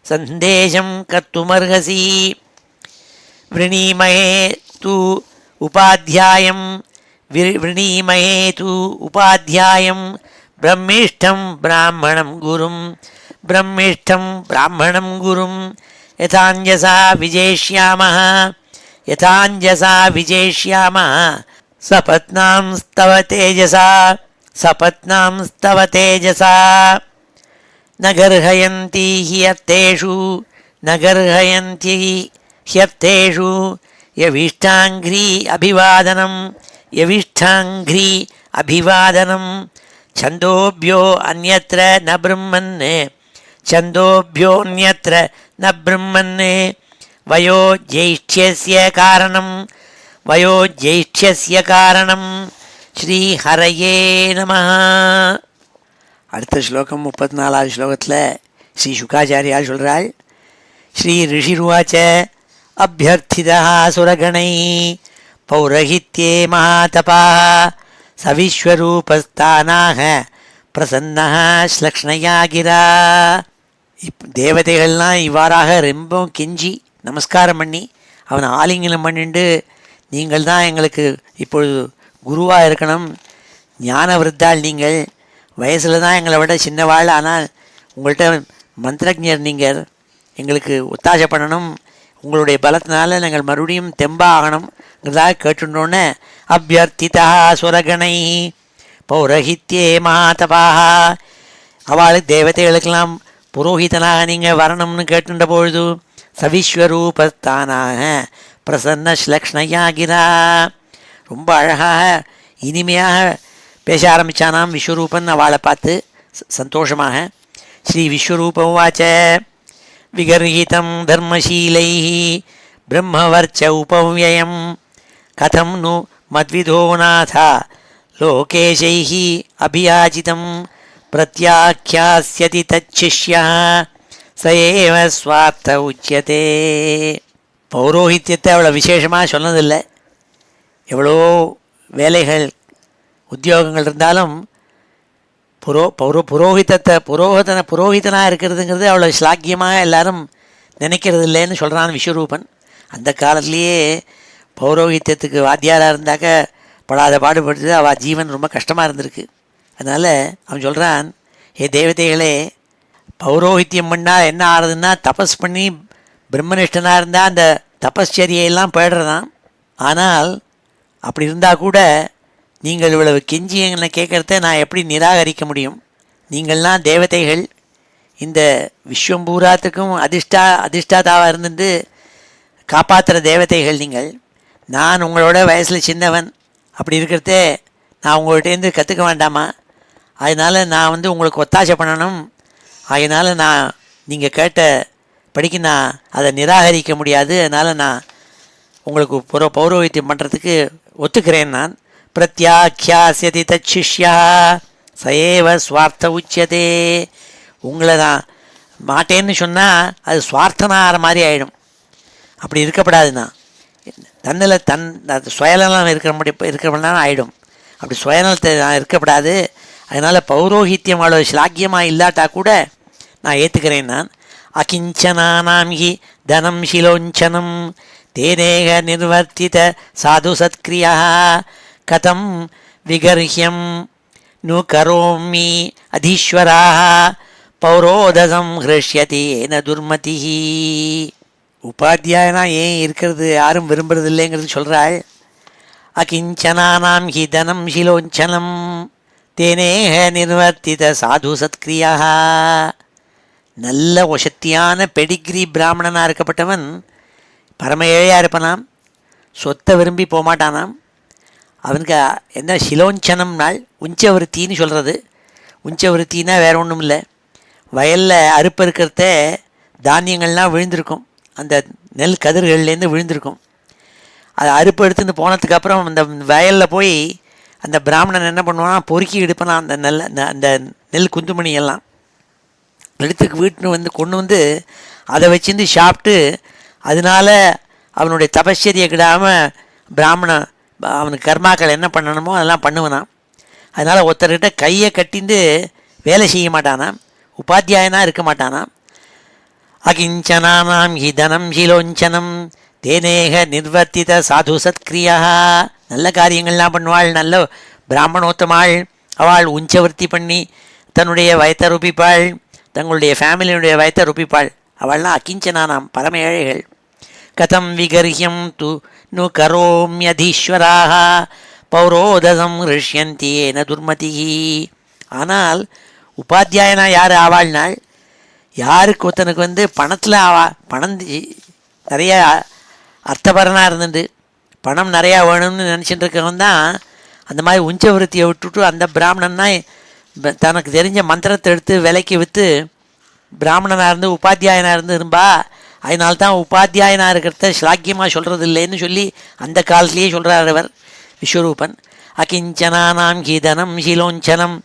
सन्देशं कर्तुमर्हसि वृणीमहे तु उपाध्यायं वृणीमहे तु उपाध्यायं ब्रह्मिष्ठं ब्राह्मणं गुरुं ब्रह्मिष्ठं ब्राह्मणं गुरुं यथाञ्जसा विजेष्यामः यथाञ्जसा विजेष्यामः सपत्नां स्तव तेजसा सपत्नां स्तव तेजसा न गर्हयन्ति ह्यर्थेषु न गर्हयन्ति ह्यर्थेषु यविष्ठाङ्घ्रि अभिवादनं यविष्ठाङ्घ्रि अभिवादनं छन्दोभ्यो अन्यत्र न ब्रह्मन् छन्दोभ्योऽन्यत्र न ब्रह्मन् वयो ज्यैष्ठ्यस्य कारणं वयो ज्यैष्ठ्यस्य कारणं ஸ்ரீஹரயே நம. அடுத்த ஸ்லோகம் 34வது ஸ்லோகத்தில் ஸ்ரீ சுகாச்சாரியால் சொல்கிறாள். ஸ்ரீ ரிஷிருவாச்ச அபியர்த்திதா சுரகணை பௌரஹித்யே மகாதபாः சவிஸ்வரூபஸ்தானாக பிரசன்னः ஸ்லக்ஷ்ணயா கிரா. தேவதைகள்லாம் இவ்வாறாக ரொம்ப கெஞ்சி நமஸ்காரம் பண்ணி அவனை ஆலிங்கனம் பண்ணிட்டு நீங்கள் தான் எங்களுக்கு இப்பொழுது குருவாக இருக்கணும், ஞான விருத்தாள் நீங்கள், வயசில் தான் எங்களை விட சின்னவாள், ஆனால் உங்கள்கிட்ட மந்திரஜர் நீங்கள், எங்களுக்கு ஒத்தாசை பண்ணணும், உங்களுடைய பலத்தினால நாங்கள் மறுபடியும் தெம்பாகணுங்கிறதாக கேட்டுட்டோன்னே அபியர்த்திதா சுரகணை பௌரஹித்யே மகாதபாः அவளுக்கு தேவதைகளுக்கெல்லாம் புரோஹிதனாக நீங்கள் வரணும்னு கேட்டுட்ட பொழுது சவிஸ்வரூபஸ்தானாக பிரசன்ன ஸ்லக்ஷ்ணயா கிரா ரொம்ப அழகாக இனிமையாக பேச ஆரம்பித்தானாம் விஸ்வரூபன் அவளை பார்த்து சந்தோஷமாக. ஸ்ரீ விஸ்வரூப உவாச்ச விகர்ஹிதம் தர்மசீலைः பிரம்மவர்ச்ச உபவ்யயம் கதம் நு மத்விதோ நாத லோகேஷைः அபியாஜிதம் பிரத்யாக்யாஸ்யதி தச்சிஷ்யः ச ஏவ ஸ்வார்த்த உச்சியதே. பௌரோஹித்யத்தை அவ்வளோ விசேஷமாக சொன்னதில்லை. எவ்வளோ வேலைகள் உத்தியோகங்கள் இருந்தாலும் புரோஹிதனாக இருக்கிறதுங்கிறது அவ்வளோ ஸ்லாக்கியமாக எல்லாரும் நினைக்கிறது இல்லைன்னு சொல்கிறான் விஸ்வரூபன். அந்த காலத்துலேயே பௌரோஹித்யத்துக்கு வாத்தியாராக இருந்தாக்க படாத பாடுபடுது. அவள் ஜீவன் ரொம்ப கஷ்டமாக இருந்திருக்கு. அதனால் அவன் சொல்கிறான், ஏ தேவதைகளே, பௌரோஹித்யம் பண்ணால் என்ன ஆறுதுன்னா தபஸ் பண்ணி பிரம்மனிஷ்டனாக இருந்தால் அந்த தபஸ்சரியெல்லாம் போய்டுறதான். ஆனால் அப்படி இருந்தால் கூட நீங்கள் இவ்வளவு கெஞ்சி என்னை கேட்குறத நான் எப்படி நிராகரிக்க முடியும்? நீங்கள்லாம் தேவதைகள், இந்த விஸ்வம்பூராத்துக்கும் அதிஷ்டாதாவாக இருந்துட்டு காப்பாற்றுற தேவதைகள் நீங்கள். நான் உங்களோட வயசில் சின்னவன். அப்படி இருக்கிறதே நான் உங்கள்கிட்டேருந்து கற்றுக்க வேண்டாமா? அதனால் நான் உங்களுக்கு ஒத்தாசை பண்ணணும். அதனால் நான் நீங்கள் கேட்ட படிக்க நான் அதை நிராகரிக்க முடியாது. அதனால் நான் உங்களுக்கு பௌரோஹித்யம் பண்ணுறதுக்கு ஒத்துக்கிறேன். நான் பிரத்யாக்யாஸ்யதி தச்சிஷ்யா சயேவ ஸ்வார்த்த உச்சியதே. உங்களை நான் மாட்டேன்னு சொன்னால் அது சுவார்த்தனாகிற மாதிரி ஆகிடும். அப்படி இருக்கப்படாதுண்ணா. சுயநலம் இருக்கிற ஆகிடும். அப்படி சுயநலத்தை நான் இருக்கப்படாது. அதனால் பௌரோஹித்யம் அவ்வளோ ஸ்லாக்கியமாக இல்லாட்டா கூட நான் ஏற்றுக்கிறேன். நான் அகிஞ்சனானாம் ஹி தனம் ஷிலோஞ்சனம் தேனேக நிர்வர்த்தித சாது சத்க்ரியா கதம் விகர்ஹ்யம் நு கரோமி அதீஸ்வராः பௌரோதசம் ஹ்ருஷ்யதி ஏன துர்மதிः. உபாத்தியாயனா ஏன் இருக்கிறது யாரும் விரும்புறது இல்லைங்கிறது சொல்கிறாள். அகிஞ்சனானாம் ஹி தனம் ஷிலோஞ்சனம் தேனேக நிர்வர்த்தித சாது சத்க்ரியா. நல்ல ஒசத்தியான பெடிகிரி பிராமணனாக இருக்கப்பட்டவன் பரம ஏழையாக இருப்பனாம். சொத்தை விரும்பி போகமாட்டானாம். அவனுக்கு என்ன சிலோஞ்சனம் நாள் உஞ்சவருத்தின்னு சொல்கிறது. உஞ்சவருத்தின்னா வேறு ஒன்றும் இல்லை. வயலில் அறுப்பு இருக்கிறத தானியங்கள்லாம் விழுந்திருக்கும். அந்த நெல் கதிர்கள்லேருந்து விழுந்திருக்கும். அது அறுப்பு எடுத்துன்னு போனதுக்கப்புறம் அந்த வயலில் போய் அந்த பிராமணன் என்ன பண்ணுவான்னா பொறுக்கி எடுப்பான். அந்த நெல் குந்துமணி எல்லாம் எடுத்துக்கு வீட்டுன்னு கொண்டு வந்து அதை வச்சுருந்து சாப்பிட்டு அதனால் அவனுடைய தபஸ்சரியை கிடாமல் அவனுக்கு கர்மாக்கள் என்ன பண்ணணுமோ அதெல்லாம் பண்ணுவனான். அதனால் ஒருத்தர்கிட்ட கையை கட்டிந்து வேலை செய்ய மாட்டானாம். உபாத்தியாயனாக இருக்க மாட்டானாம். அகிஞ்சனானாம் ஹி தனம் ஷிலோஞ்சனம் தேனேக நிர்வர்த்தித சாது சத்க்ரியா. நல்ல காரியங்கள்லாம் பண்ணுவாள். நல்ல பிராமணோத்தமாள். அவள் உஞ்சவர்த்தி பண்ணி தன்னுடைய வயத்தை ருப்பிப்பாள். தங்களுடைய ஃபேமிலியினுடைய வயத்தை ருப்பிப்பாள். அவள்லாம் அகிஞ்சனானாம் பரம ஏழைகள். கதம் விகர்ஹ்யம் து நு கரோம்யதீஸ்வராः பௌரோதசம் ஹ்ருஷ்யந்தி ஏன துர்மதிः. ஆனால் உபாத்தியாயனா யார் ஆவாள்னாள்? யாருக்கு ஒருத்தனுக்கு பணத்தில் பணம் நிறைய அர்த்தபரனாக இருந்துட்டு பணம் நிறையா வேணும்னு நினச்சிட்டு இருக்கவன் தான் அந்த மாதிரி உஞ்சவருத்தியை விட்டுட்டு அந்த பிராமணன்னா தனக்கு தெரிஞ்ச மந்திரத்தை எடுத்து விலைக்கு விற்று பிராமணனாக இருந்து உபாத்தியாயனாக இருந்து இரும்பா. அதனால்தான் உபாத்தியாயனாக இருக்கிறத ஸ்லாக்கியமாக சொல்கிறது இல்லைன்னு சொல்லி அந்த காலத்திலேயே சொல்கிறார் அவர் விஸ்வரூபன். அகிஞ்சனானாம் கீதனம் ஷிலோஞ்சனம்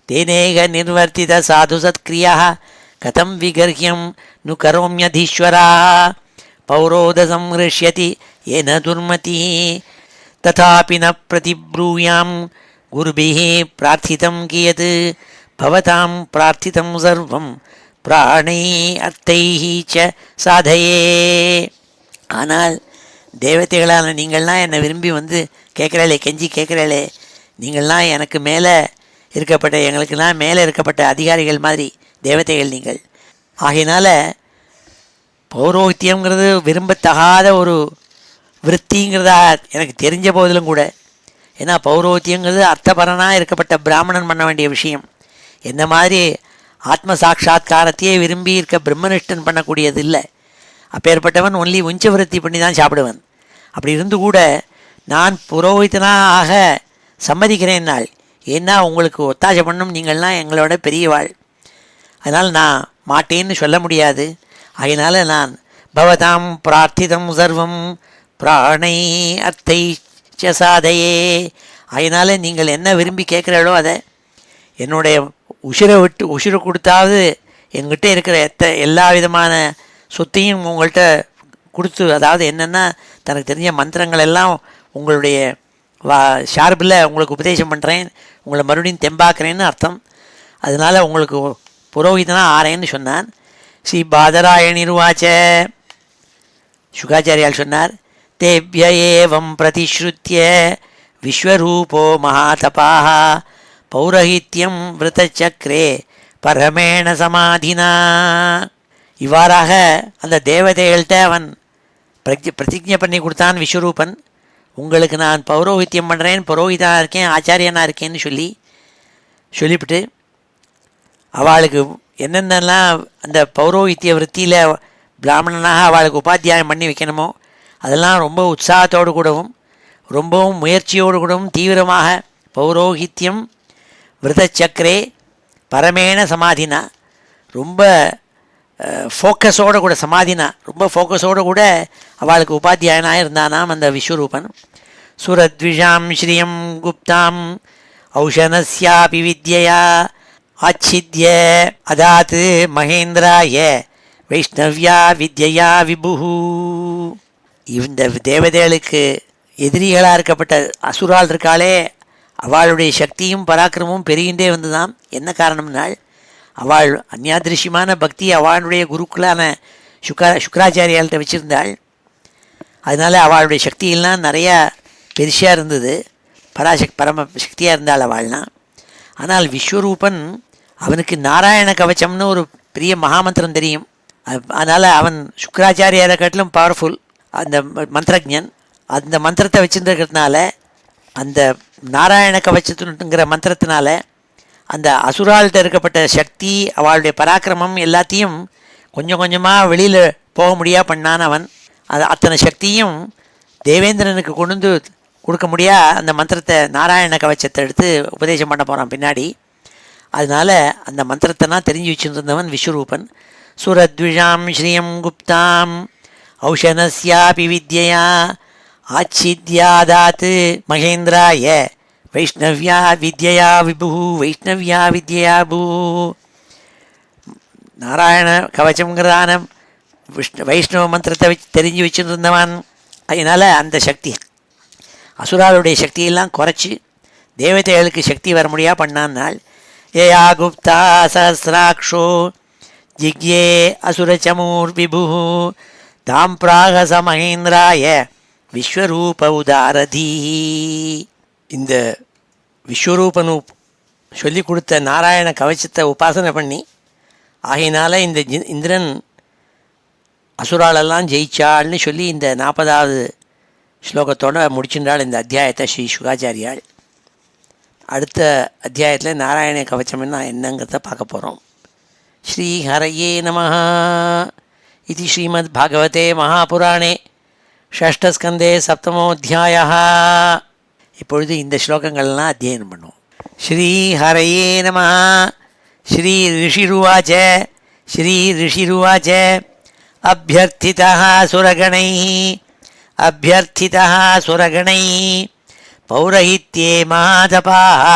தேனேக நிர்வர்த்தித சாது சத்க்ரியா கதம் விகர்ஹ்யம் நு கரோம்யதீஸ்வராः பௌரோதசம் ஹ்ருஷ்யதி ஏன துர்மதிः ததாபி ந பிரதிப்ரூயாம் குருபிः பிரார்த்திதம் கியத் பவதாம் பிரார்த்திதம் சர்வம் பிராணை அர்த்தைஹி ச சாதையே. ஆனால் தேவதைகளான நீங்கள்லாம் என்னை விரும்பி கேட்குறாளே, கெஞ்சி கேட்குறாளே, நீங்கள்லாம் எனக்கு மேலே இருக்கப்பட்ட எங்களுக்கெல்லாம் மேலே இருக்கப்பட்ட அதிகாரிகள் மாதிரி தேவதைகள் நீங்கள். ஆகையினால பௌரோஹித்யங்கிறது விரும்பத்தகாத ஒரு விற்த்திங்கிறதா எனக்கு தெரிஞ்ச போதிலும் கூட, ஏன்னா பௌரோஹித்யங்கிறது அர்த்தபரனாக இருக்கப்பட்ட பிராமணன் பண்ண வேண்டிய விஷயம். என்ன மாதிரி ஆத்ம சாட்சா்காரத்தையே விரும்பி இருக்க பிரம்மனிஷ்டன் பண்ணக்கூடியது இல்லை. அப்பேற்பட்டவன் ஒன்லி உஞ்சவிருத்தி பண்ணி தான் சாப்பிடுவன். அப்படி இருந்து கூட நான் புரோஹிதனாக ஆக சம்மதிக்கிறேன் நாள். ஏன்னா உங்களுக்கு ஒத்தாசை பண்ணும் நீங்கள்லாம் எங்களோட பெரியவாள், அதனால் நான் மாட்டேன்னு சொல்ல முடியாது. அதனால் நான் பவதாம் பிரார்த்திதம் சர்வம் பிராணை அர்த்தை சாதையே, அதனால் நீங்கள் என்ன விரும்பி கேட்குறாளோ அதை என்னுடைய உசிரை கொடுத்தாவது எங்கிட்ட இருக்கிற எல்லா விதமான சொத்தையும் உங்கள்கிட்ட கொடுத்து, அதாவது என்னென்னா தனக்கு தெரிஞ்ச மந்திரங்கள் எல்லாம் உங்களுடைய ஷார்பில் உங்களுக்கு உபதேசம் பண்ணுறேன், உங்களை மறுபடியும் தெம்பாக்குறேன்னு அர்த்தம். அதனால் உங்களுக்கு புரோகிதனாக ஆறேன்னு சொன்னான். ஸ்ரீ பாதராயணிருவாச்ச, சுகாச்சாரியால் சொன்னார், தேவ்ய ஏவம் பிரதிஸ்ருத்திய விஸ்வரூபோ மகாதபாः பௌரஹித்யம் விருத்தச்சக்ரே பரமேண சமாதினா. இவ்வாறாக அந்த தேவதைகள்கிட்ட அவன் பிரதிஜை பண்ணி கொடுத்தான் விஸ்வரூபன், உங்களுக்கு நான் பௌரோஹித்யம் பண்ணுறேன், புரோகிதனாக இருக்கேன், ஆச்சாரியனாக இருக்கேன்னு சொல்லிவிட்டு அவளுக்கு என்னென்னலாம் அந்த பௌரோஹித்திய விற்த்தியில் பிராமணனாக அவளுக்கு உபாத்தியாயம் பண்ணி வைக்கணுமோ அதெல்லாம் ரொம்ப உற்சாகத்தோடு கூடவும் ரொம்பவும் முயற்சியோடு கூடவும் தீவிரமாக பௌரோஹித்யம் விரதச்சக்கரே பரமேண சமாதினா, ரொம்ப ஃபோக்கஸோடு கூட சமாதினா ரொம்ப ஃபோக்கஸோடு கூட அவளுக்கு உபாத்தியாயனாக இருந்தானாம் அந்த விஸ்வரூபன். சுரத்விஷாம் ஸ்ரீயம் குப்தாம் ஔஷனஸ்யாபி வித்யயா ஆச்சித்ய அதாத் மகேந்திராய வைஷ்ணவ்யா வித்யா விபுஹு. இந்த தேவதைகளுக்கு எதிரிகளாக இருக்கப்பட்ட அசுரால் இருக்காளே, அவளுடைய சக்தியும் பராக்கிரமும் பெருகின்றே வந்துதான். என்ன காரணம்னால் அவள் அந்யாதிருஷ்யமான பக்தி அவளுடைய குருக்களான சுக்கராச்சாரியால்கிட்ட வச்சுருந்தாள். அதனால் அவளுடைய சக்தியெல்லாம் நிறையா பெருசாக இருந்தது, பரம சக்தியாக இருந்தாள் அவள்லாம். ஆனால் விஸ்வரூபன் அவனுக்கு நாராயண கவச்சம்னு ஒரு பெரிய மகாமந்திரம் தெரியும். அதனால் அவன் சுக்கராச்சாரியாரை காட்டிலும் பவர்ஃபுல் அந்த மந்திரஜன். அந்த மந்திரத்தை வச்சுருக்கிறதுனால, அந்த நாராயண கவச்சத்துங்கிற மந்திரத்தினால அந்த அசுரால்கிட்ட இருக்கப்பட்ட சக்தி அவளுடைய பராக்கிரமம் எல்லாத்தையும் கொஞ்சம் கொஞ்சமாக வெளியில் போக முடியா பண்ணான் அவன். அத்தனை சக்தியும் தேவேந்திரனுக்கு கொண்டு கொடுக்க முடியா அந்த மந்திரத்தை நாராயண கவச்சத்தை எடுத்து உபதேசம் பண்ண போகிறான் பின்னாடி. அதனால் அந்த மந்திரத்தைலாம் தெரிஞ்சு வச்சுருந்தவன் விஸ்வரூபன். சுரத்விஷாம் ஸ்ரீயம் குப்தாம் ஔஷனஸ்யாபி வித்யா ஆச்சித்யாதாத் மகேந்திராய வைஷ்ணவ்யா வித்யா விபு வைஷ்ணவ்யா வித்யா பூ. நாராயண கவச்சங்கிறதான வைஷ்ணவ மந்திரத்தை வச்சு தெரிஞ்சு வச்சுருந்தவன். அதனால் அந்த சக்தி அசுராளுடைய சக்தியெல்லாம் குறைச்சி தேவதைகளுக்கு சக்தி வர முடியா பண்ணான்னால், ஏயா குப்தா சஹஸ்ராக்ஷோ ஜிக்யே அசுரச்சமூர் விபு தாம் பிராகச மகேந்திராய விஸ்வரூப உதாரதி. இந்த விஸ்வரூபனு சொல்லி கொடுத்த நாராயண கவச்சத்தை உபாசனை பண்ணி ஆகையினால இந்த இந்திரன் அசுராலெல்லாம் ஜெயிச்சாள்னு சொல்லி இந்த 40வது ஸ்லோகத்தோடு முடிச்சுட்டாள் இந்த அத்தியாயத்தை ஸ்ரீ சுகாச்சாரியாள். அடுத்த அத்தியாயத்தில் நாராயண கவச்சம் என்னங்கிறத பார்க்க போகிறோம். ஸ்ரீ ஹரயே நமஹ. இது ஸ்ரீமத் பாகவதே மகாபுராணே ஷஷ்டஸ்கந்தே சப்தமோத்தியாயः. இப்பொழுது இந்த ஸ்லோகங்கள்லாம் அத்தியனம் பண்ணுவோம். ஸ்ரீ ஹரயே நமஹ. ஸ்ரீ ரிஷிருவாச்ச. ஸ்ரீ ரிஷிருவாச்ச. அபியர்த்திதः சுரகணைः அபியர்த்திதः சுரகணைः பௌரஹித்யே மகாதபாः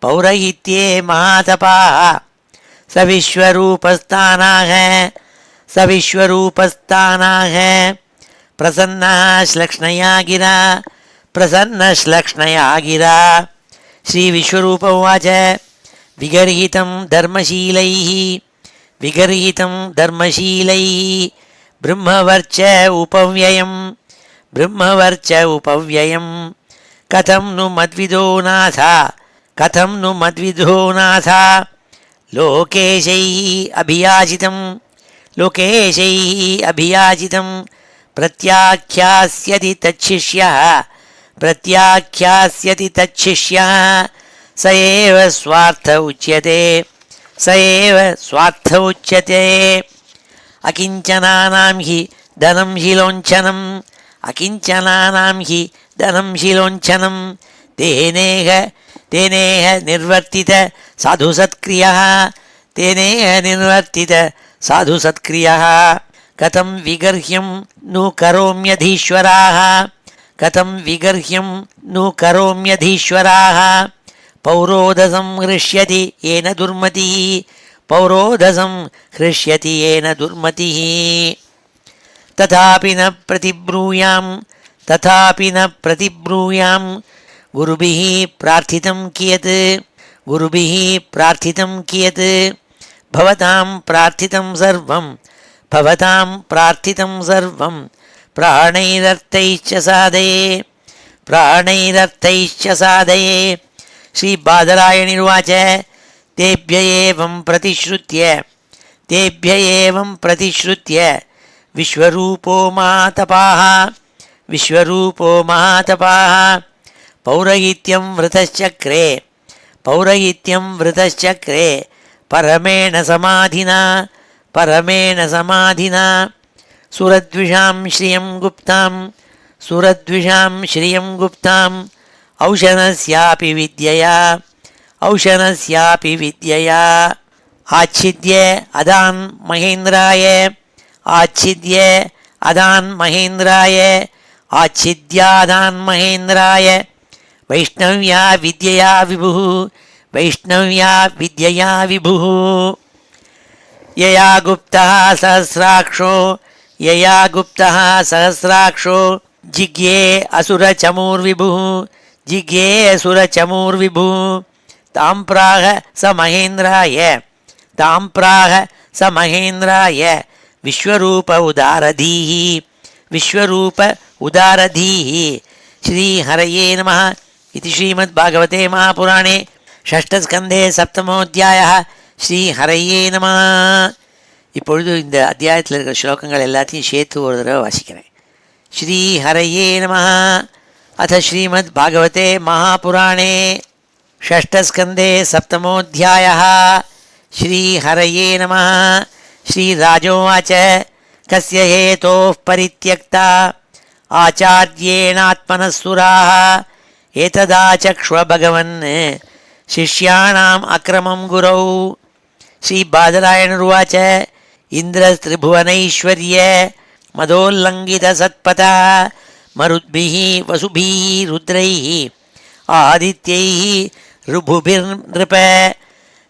பௌரஹித்யே மகாதபாः சவிஸ்வரூபஸ்தானாக சவிஸ்வரூபஸ்தானாக பிரசன்னா ஸ்லக்ஷ்ணயா கிரா பிரசன்னஸ்லக்ஷ்ணயா கிரா. ஸ்ரீ விஸ்வரூப உவாச்ச. விகர்ஹிதம் தர்மசீலைः விகர்ஹிதம் தர்மசீலைः பிரம்மவர்ச்ச உபவ்யயம் பிரம்மவர்ச்ச உபவ்யயம் கதம் நு மத்விதோ நாதா கதம் நு மத்விதோ நாதா லோகேஷைः அபியாசிதம் லோகேஷைः அபியாசிதம் பிரத்யாக்யாஸ்யதி தச்சிஷ்யः பிரத்யாக்யாஸ்யதி தச்சிஷ்யः स एव स्वार्थ उच्यते स एव स्वार्थ उच्यते. अकिञ्चनानां हि धनं हि लोञ्छनम् अकिञ्चनानां हि धनं हि लोञ्छनं तेनेह तेनेह निर्वर्तित साधुसत्क्रियः तेनेह निर्वर्तित साधुसत्क्रियः कथं विगर्ह्यं नु करोम्यधीश्वराः कथं विगर्ह्यं नु करोम्यधीश्वराः पौरोधसं हृष्यति येन दुर्मतिः पौरोधसं हृष्यति येन दुर्मतिः तथापि न प्रतिब्रूयां गुरुभिः प्रार्थितं कियत् भवतां प्रार्थितं सर्वं प्राणैरर्थैश्च साधये श्री बादरायणिर्वाच तेभ्य एवं प्रतिश्रुत्य विश्वरूपो महातपाः पौरहित्यं वृतश्चक्रे परमेण समाधिना सुरद्विषां श्रियं गुप्तां औशनस्यापि विद्यया आच्छिद्य अदान् महेन्द्राय वैष्णव्या विद्यया विभुः यया गुप्तः सहस्राक्षो जिज्ञे असुरचमूर्विभुः तां प्राह स महेन्द्राय विश्वरूप उदारधीः श्रीहरये नमः इति श्रीमद्भागवते महापुराणे षष्ठस्कन्धे सप्तमोऽध्यायः श्रीहरये नमः. இப்பொழுது இந்த அத்தியாயத்தில் இருக்கிற ஸ்லோகங்கள் எல்லாத்தையும் சேர்த்து ஒரு தடவை வாசிக்கிறேன். श्रीहरये नमः. अथ श्रीमद्भागवते महापुराणे षष्ठस्कन्धे सप्तमोऽध्यायः श्रीहरये नमः. श्रीराजोवाच कस्य हेतोः परित्यक्ता आचार्येणात्मनः सुराः एतदाचक्ष्व भगवन् शिष्याणाम् अक्रमं गुरौ. श्रीबादरायणुर्वाच इन्द्रस्त्रिभुवनैश्वर्य मदोल्लङ्घितसत्पथः मरुद्भिः वसुभिः रुद्रैः आदित्यैः ऋभुभिर्नृप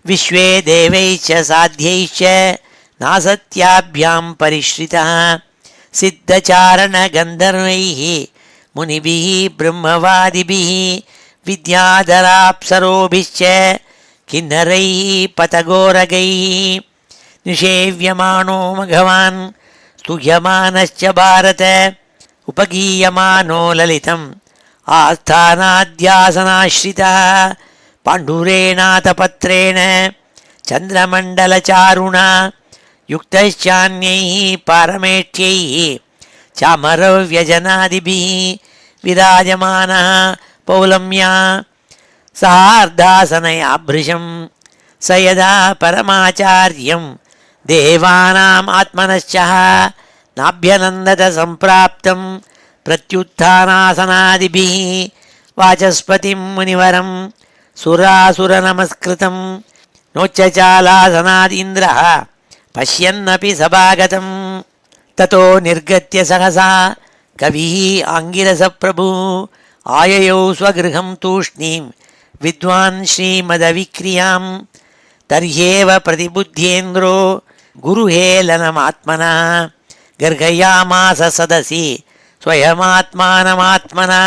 विश्वे देवैश्च साध्यैश्च नासत्याभ्यां परिश्रितः सिद्धचारणगन्धर्वैः मुनिभिः ब्रह्मवादिभिः विद्याधराप्सरोभिश्च किन्नरैः पतगोरगैः निषेव्यमानो मघवान् स्तूयमानश्च भारत उपगीयमानो ललितम् आस्थानाद्यासनाश्रितः पाण्डुरेणातपत्रेण चन्द्रमण्डलचारुणा युक्तश्चान्यैः पारमेष्ठ्यैः चामरव्यजनादिभिः विराजमानः पौलम्या सहार्दासनयाभृशं स यदा परमाचार्यं देवानाम् आत्मनश्च नाभ्यनन्दत सम्प्राप्तं प्रत्युत्थानासनादिभिः वाचस्पतिं मुनिवरं सुरासुरनमस्कृतं नोच्चचालासनादीन्द्रः पश्यन्नपि सभागतं ततो निर्गत्य सहसा कविः आङ्गिरसप्रभुः आययौ स्वगृहं तूष्णीं विद्वान् श्रीमदविक्रियां तर्ह्येव प्रतिबुध्येन्द्रो गुरुहेलनमात्मनः गर्हयामास सदसि स्वयमात्मानमात्मना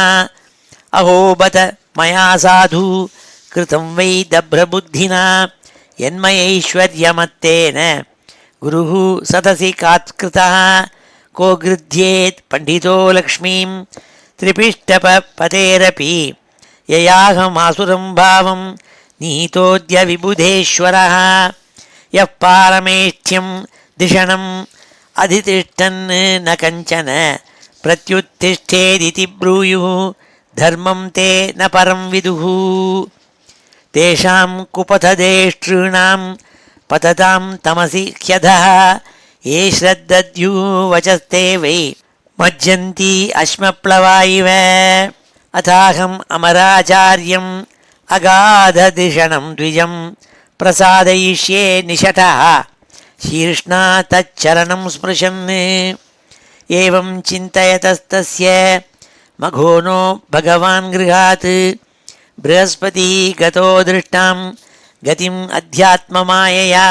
अहो बत मया साधु कृतं वै दभ्रबुद्धिना यन्मयैश्वर्यमत्तेन गुरुः सदसि कात्कृतः को गृध्येत् पण्डितो लक्ष्मीं त्रिपिष्टपतेरपि ययाहमासुरं भावं नीतोऽद्य विबुधेश्वरः यः पारमेष्ठ्यं धिषणम् अधितिष्ठन् न कञ्चन प्रत्युत्तिष्ठेदिति ब्रूयुः धर्मं ते न परं विदुः तेषां कुपथदेष्टॄणां पततां तमसि ह्यधः ये श्रद्धद्युः वचस्ते वै मज्जन्ति अश्मप्लवा इव अथाहम् अमराचार्यं अगाधधिषणं द्विजं प्रसादयिष्ये निशठः शीर्ष्णा तच्चरणं स्पृशन् एवं चिन्तयतस्तस्य मघोनो भगवान् गृहात् बृहस्पति गतो दृष्टां गतिम् अध्यात्ममायया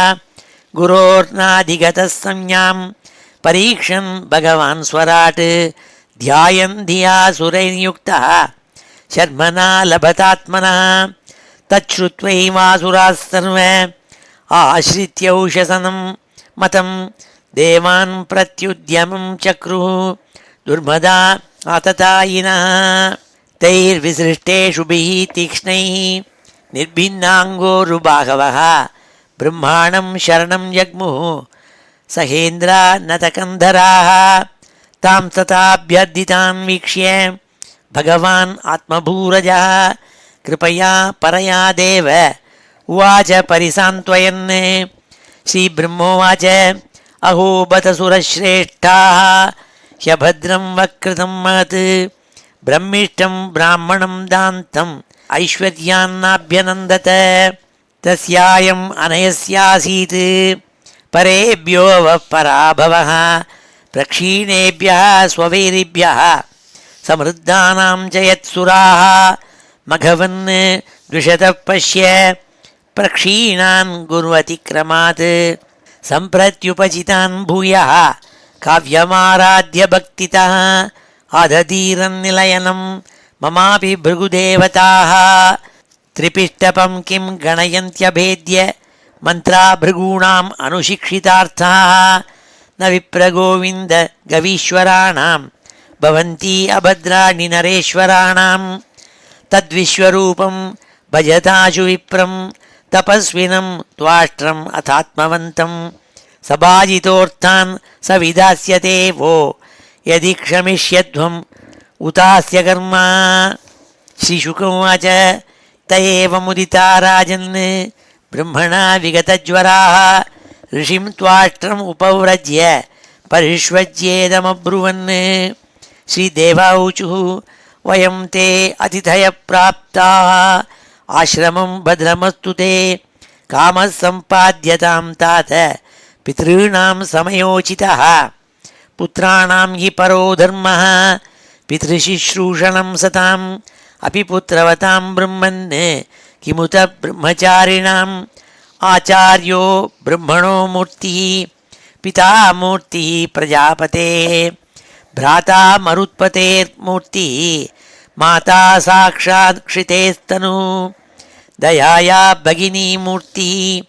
गुरोर्नाधिगतः संज्ञां परीक्षन् भगवान् स्वराट् ध्यायन् धिया सुरैर्युक्तः शर्मणा लभतात्मनः तच्छ्रुत्वैवासुराः सर्वे आश्रित्यौषसनं मतं देवान् प्रत्युद्यमं चक्रुः दुर्मदा आततायिनः तैर्विसृष्टेषु तीक्ष्णैः निर्भिन्नाङ्गोरुबाहवः ब्रह्माणं शरणं जग्मुः सहेन्द्रा नतकन्धराः तां तथाभ्यर्थितान् वीक्ष्य भगवान् आत्मभूरजः कृपया परया देव उवाच परिसान्त्वयन् श्रीब्रह्मोवाच अहो बत सुरश्रेष्ठाः ह्यभद्रं वकृतं महत् ब्रह्मिष्ठं ब्राह्मणं दान्तम् ऐश्वर्यान्नाभ्यनन्दत तस्यायम् अनयस्यासीत् परेभ्यो वः पराभवः प्रक्षीणेभ्यः स्ववैरिभ्यः समृद्धानां च यत्सुराः मघवन् द्विषतः पश्य प्रक्षीणान् गुर्वतिक्रमात् सम्प्रत्युपचितान् भूयः काव्यमाराध्य भक्तितः आदधीरन्निलयनं ममापि भृगुदेवताः त्रिपिष्टपं किं गणयन्त्यभेद्य मन्त्रा भृगूणाम् अनुशिक्षितार्थाः न विप्रगोविन्द गवीश्वराणां भवन्ति अभद्राणि नरेश्वराणां तद्विश्वरूपं भजताशु विप्रं तपस्विनं त्वाष्ट्रम् अथात्मवन्तं सभाजितोऽर्थान् स विधास्यते वो यदि क्षमिष्यध्वम् उतास्य कर्म श्रीशुकमुवाच त एव मुदिता राजन् ब्रह्मणा विगतज्वराः ऋषिं त्वाष्ट्रम् उपव्रज्य परिष्वज्येदमब्रुवन् श्रीदेवाऊचुः वयं ते अतिथयः प्राप्ताः आश्रमं भद्रमस्तु ते कामः सम्पाद्यतां तात पितॄणां समयोचितः पुत्राणां हि परो धर्मः पितृशुश्रूषणं सताम् अपि पुत्रवतां ब्रह्मन् किमुत ब्रह्मचारिणाम् आचार्यो ब्रह्मणो मूर्तिः पिता मूर्तिः प्रजापतेः भ्राता मरुत्पतेर्मूर्तिः माता साक्षात् क्षितेस्तनु दयाया भगिनी मूर्तिः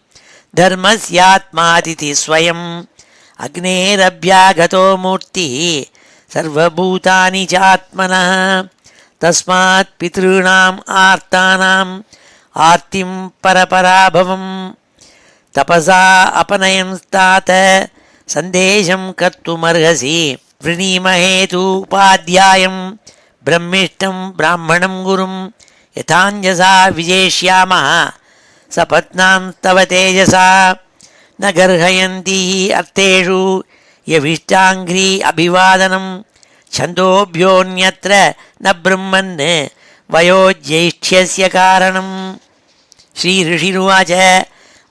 धर्मस्यात्मातिथि स्वयं अग्नेरभ्यागतो मूर्तिः सर्वभूतानि चात्मनः तस्मात् पितॄणाम् आर्तानाम् आर्तिं परपराभवम् तपसा अपनयन्स्तात सन्देशं कर्तुमर्हसि वृणीमहेतु उपाध्यायं ब्रह्मिष्ठं ब्राह्मणं गुरुं यथाञ्जसा विजेष्यामः सपत्नां तव तेजसा न गर्हयन्ति अर्थेषु यविष्टाङ्घ्रि अभिवादनं छन्दोभ्योऽन्यत्र न ब्रह्मन् वयोज्यैष्ठ्यस्य कारणं श्रीऋषिरुवाच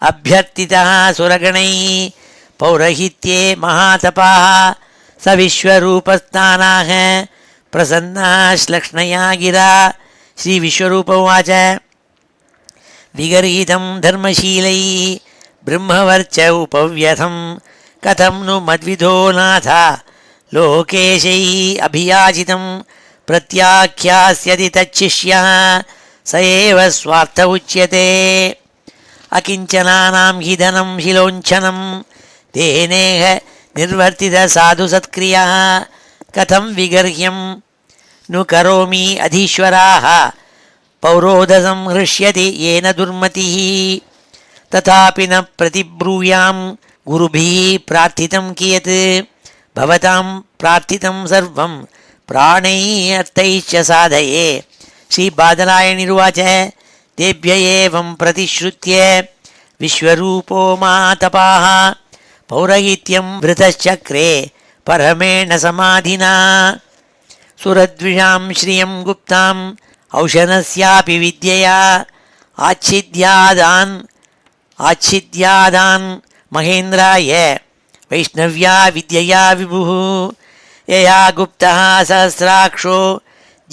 अभ्यर्थितः सुरगणैः पौरहित्ये महातपाः स विश्वरूपस्थानाः प्रसन्नाः श्लक्ष्णया गिरा श्रीविश्वरूप उवाच विगर्हितं धर्मशीलैः ब्रह्मवर्च उपव्यथं कथं नु मद्विधो नाथ लोकेशैः अभियाचितं प्रत्याख्यास्यति तच्छिष्यः स एव स्वार्थ उच्यते अकिञ्चनानां हि धनं शिलोञ्छनं तेनेह निर्वर्तित साधु सत्क्रियः कथं विगर्ह्यं नु करोमि अधीश्वराः पौरोधसं हृष्यति येन दुर्मतिः तथापि न प्रतिब्रूयां गुरुभिः प्रार्थितं कियत् भवतां प्रार्थितं सर्वं प्राणैः अर्थैश्च साधये श्रीबादरायणिरुवाच तेभ्य एवं प्रतिश्रुत्य विश्वरूपो महातपाः पौरहित्यं वृतश्चक्रे परमेण समाधिना सुरद्विषां श्रियं गुप्तां औषधस्यापि विद्यया ஆச்சித்யாதான் மகேந்திராய வைஷ்ணவ்யா வித்யயா விபுः யயா குப்தः சஹஸ்ராக்ஷோ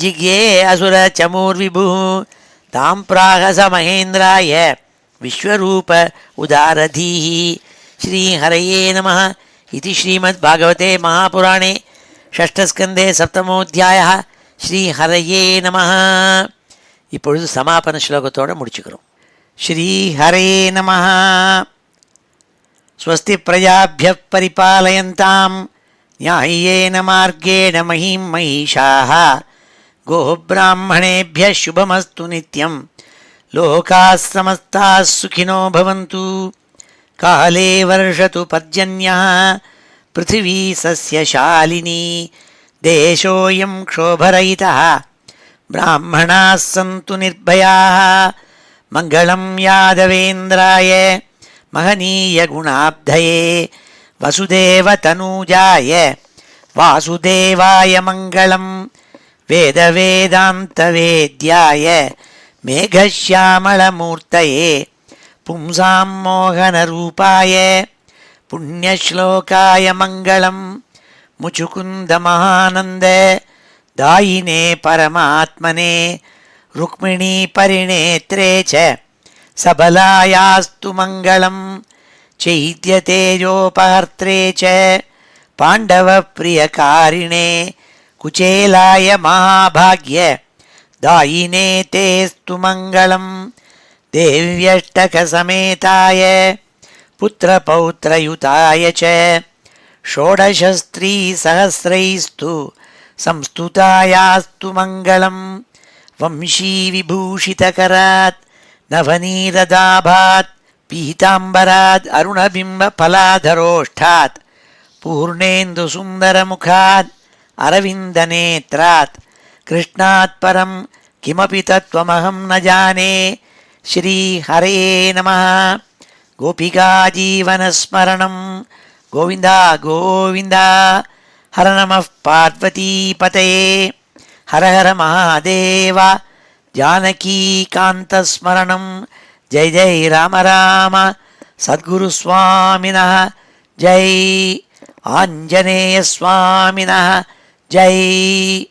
ஜிக்யே அசுர சமூர்விபுः தாம் பிராகச மகேந்திராய விஸ்வரூப உதாரதீः. ஸ்ரீஹரயே நமः. इति श्रीमद्भागवते महापुराणे षष्ठस्कन्धे सप्तमोऽध्यायः. ஸ்ரீஹரயே நமः. இப்பொழுது சமாபன ஸ்லோகத்தோடு முடிச்சுக்கிறோம். ஸ்ரீஹரயே நமः. ஸ்வஸ்தி பிரஜாभ्यः परिपालयन्तां न्याय्येन मार्गेण महीं महिषाः गोब्राह्मणेभ्यः शुभमस्तु नित्यं लोकाः समस्ताः सुखिनो भवन्तु. काले वर्षतु पर्जन्यः पृथिवी सस्यशालिनी देशोऽयं क्षोभरहितः ब्राह्मणाः सन्तु निर्भयाः. मङ्गलं यादवेन्द्राय महनीयगुणाब्धये वसुदेवतनूजाय वासुदेवाय मङ्गलं वेदवेदान्तवेद्याय मेघश्यामलमूर्तये पुंसां मोहनरूपाय पुण्यश्लोकाय मङ्गलं मुचुकुन्दमहानन्द दायिने परमात्मने रुक्मिणीपरिणेत्रे च सबलायास्तु मङ्गलं चैत्यतेजोपहर्त्रे च पाण्डवप्रियकारिणे कुचेलाय महाभाग्य दायिने तेस्तु मङ्गलं देव्यष्टकसमेताय पुत्रपौत्रयुताय च षोडशस्त्रीसहस्रैस्तु संस्तुतायास्तु मङ्गलं वंशीविभूषितकरात् नवनीरदाभात् पीताम्बरात् अरुणबिम्बफलाधरोष्ठात् पूर्णेन्दुसुन्दरमुखात् अरविन्दनेत्रात् कृष्णात् परं किमपि तत्त्वमहं न जाने. श्रीहरये नमः. गोपिकाजीवनस्मरणं गोविन्द गोविन्द. हर नमः पार्वतीपतये. हर हर महादेव. जानकीकान्तस्मरणं जय जय राम राम. सद्गुरुस्वामिनः जय. आञ्जनेयस्वामिनः जय.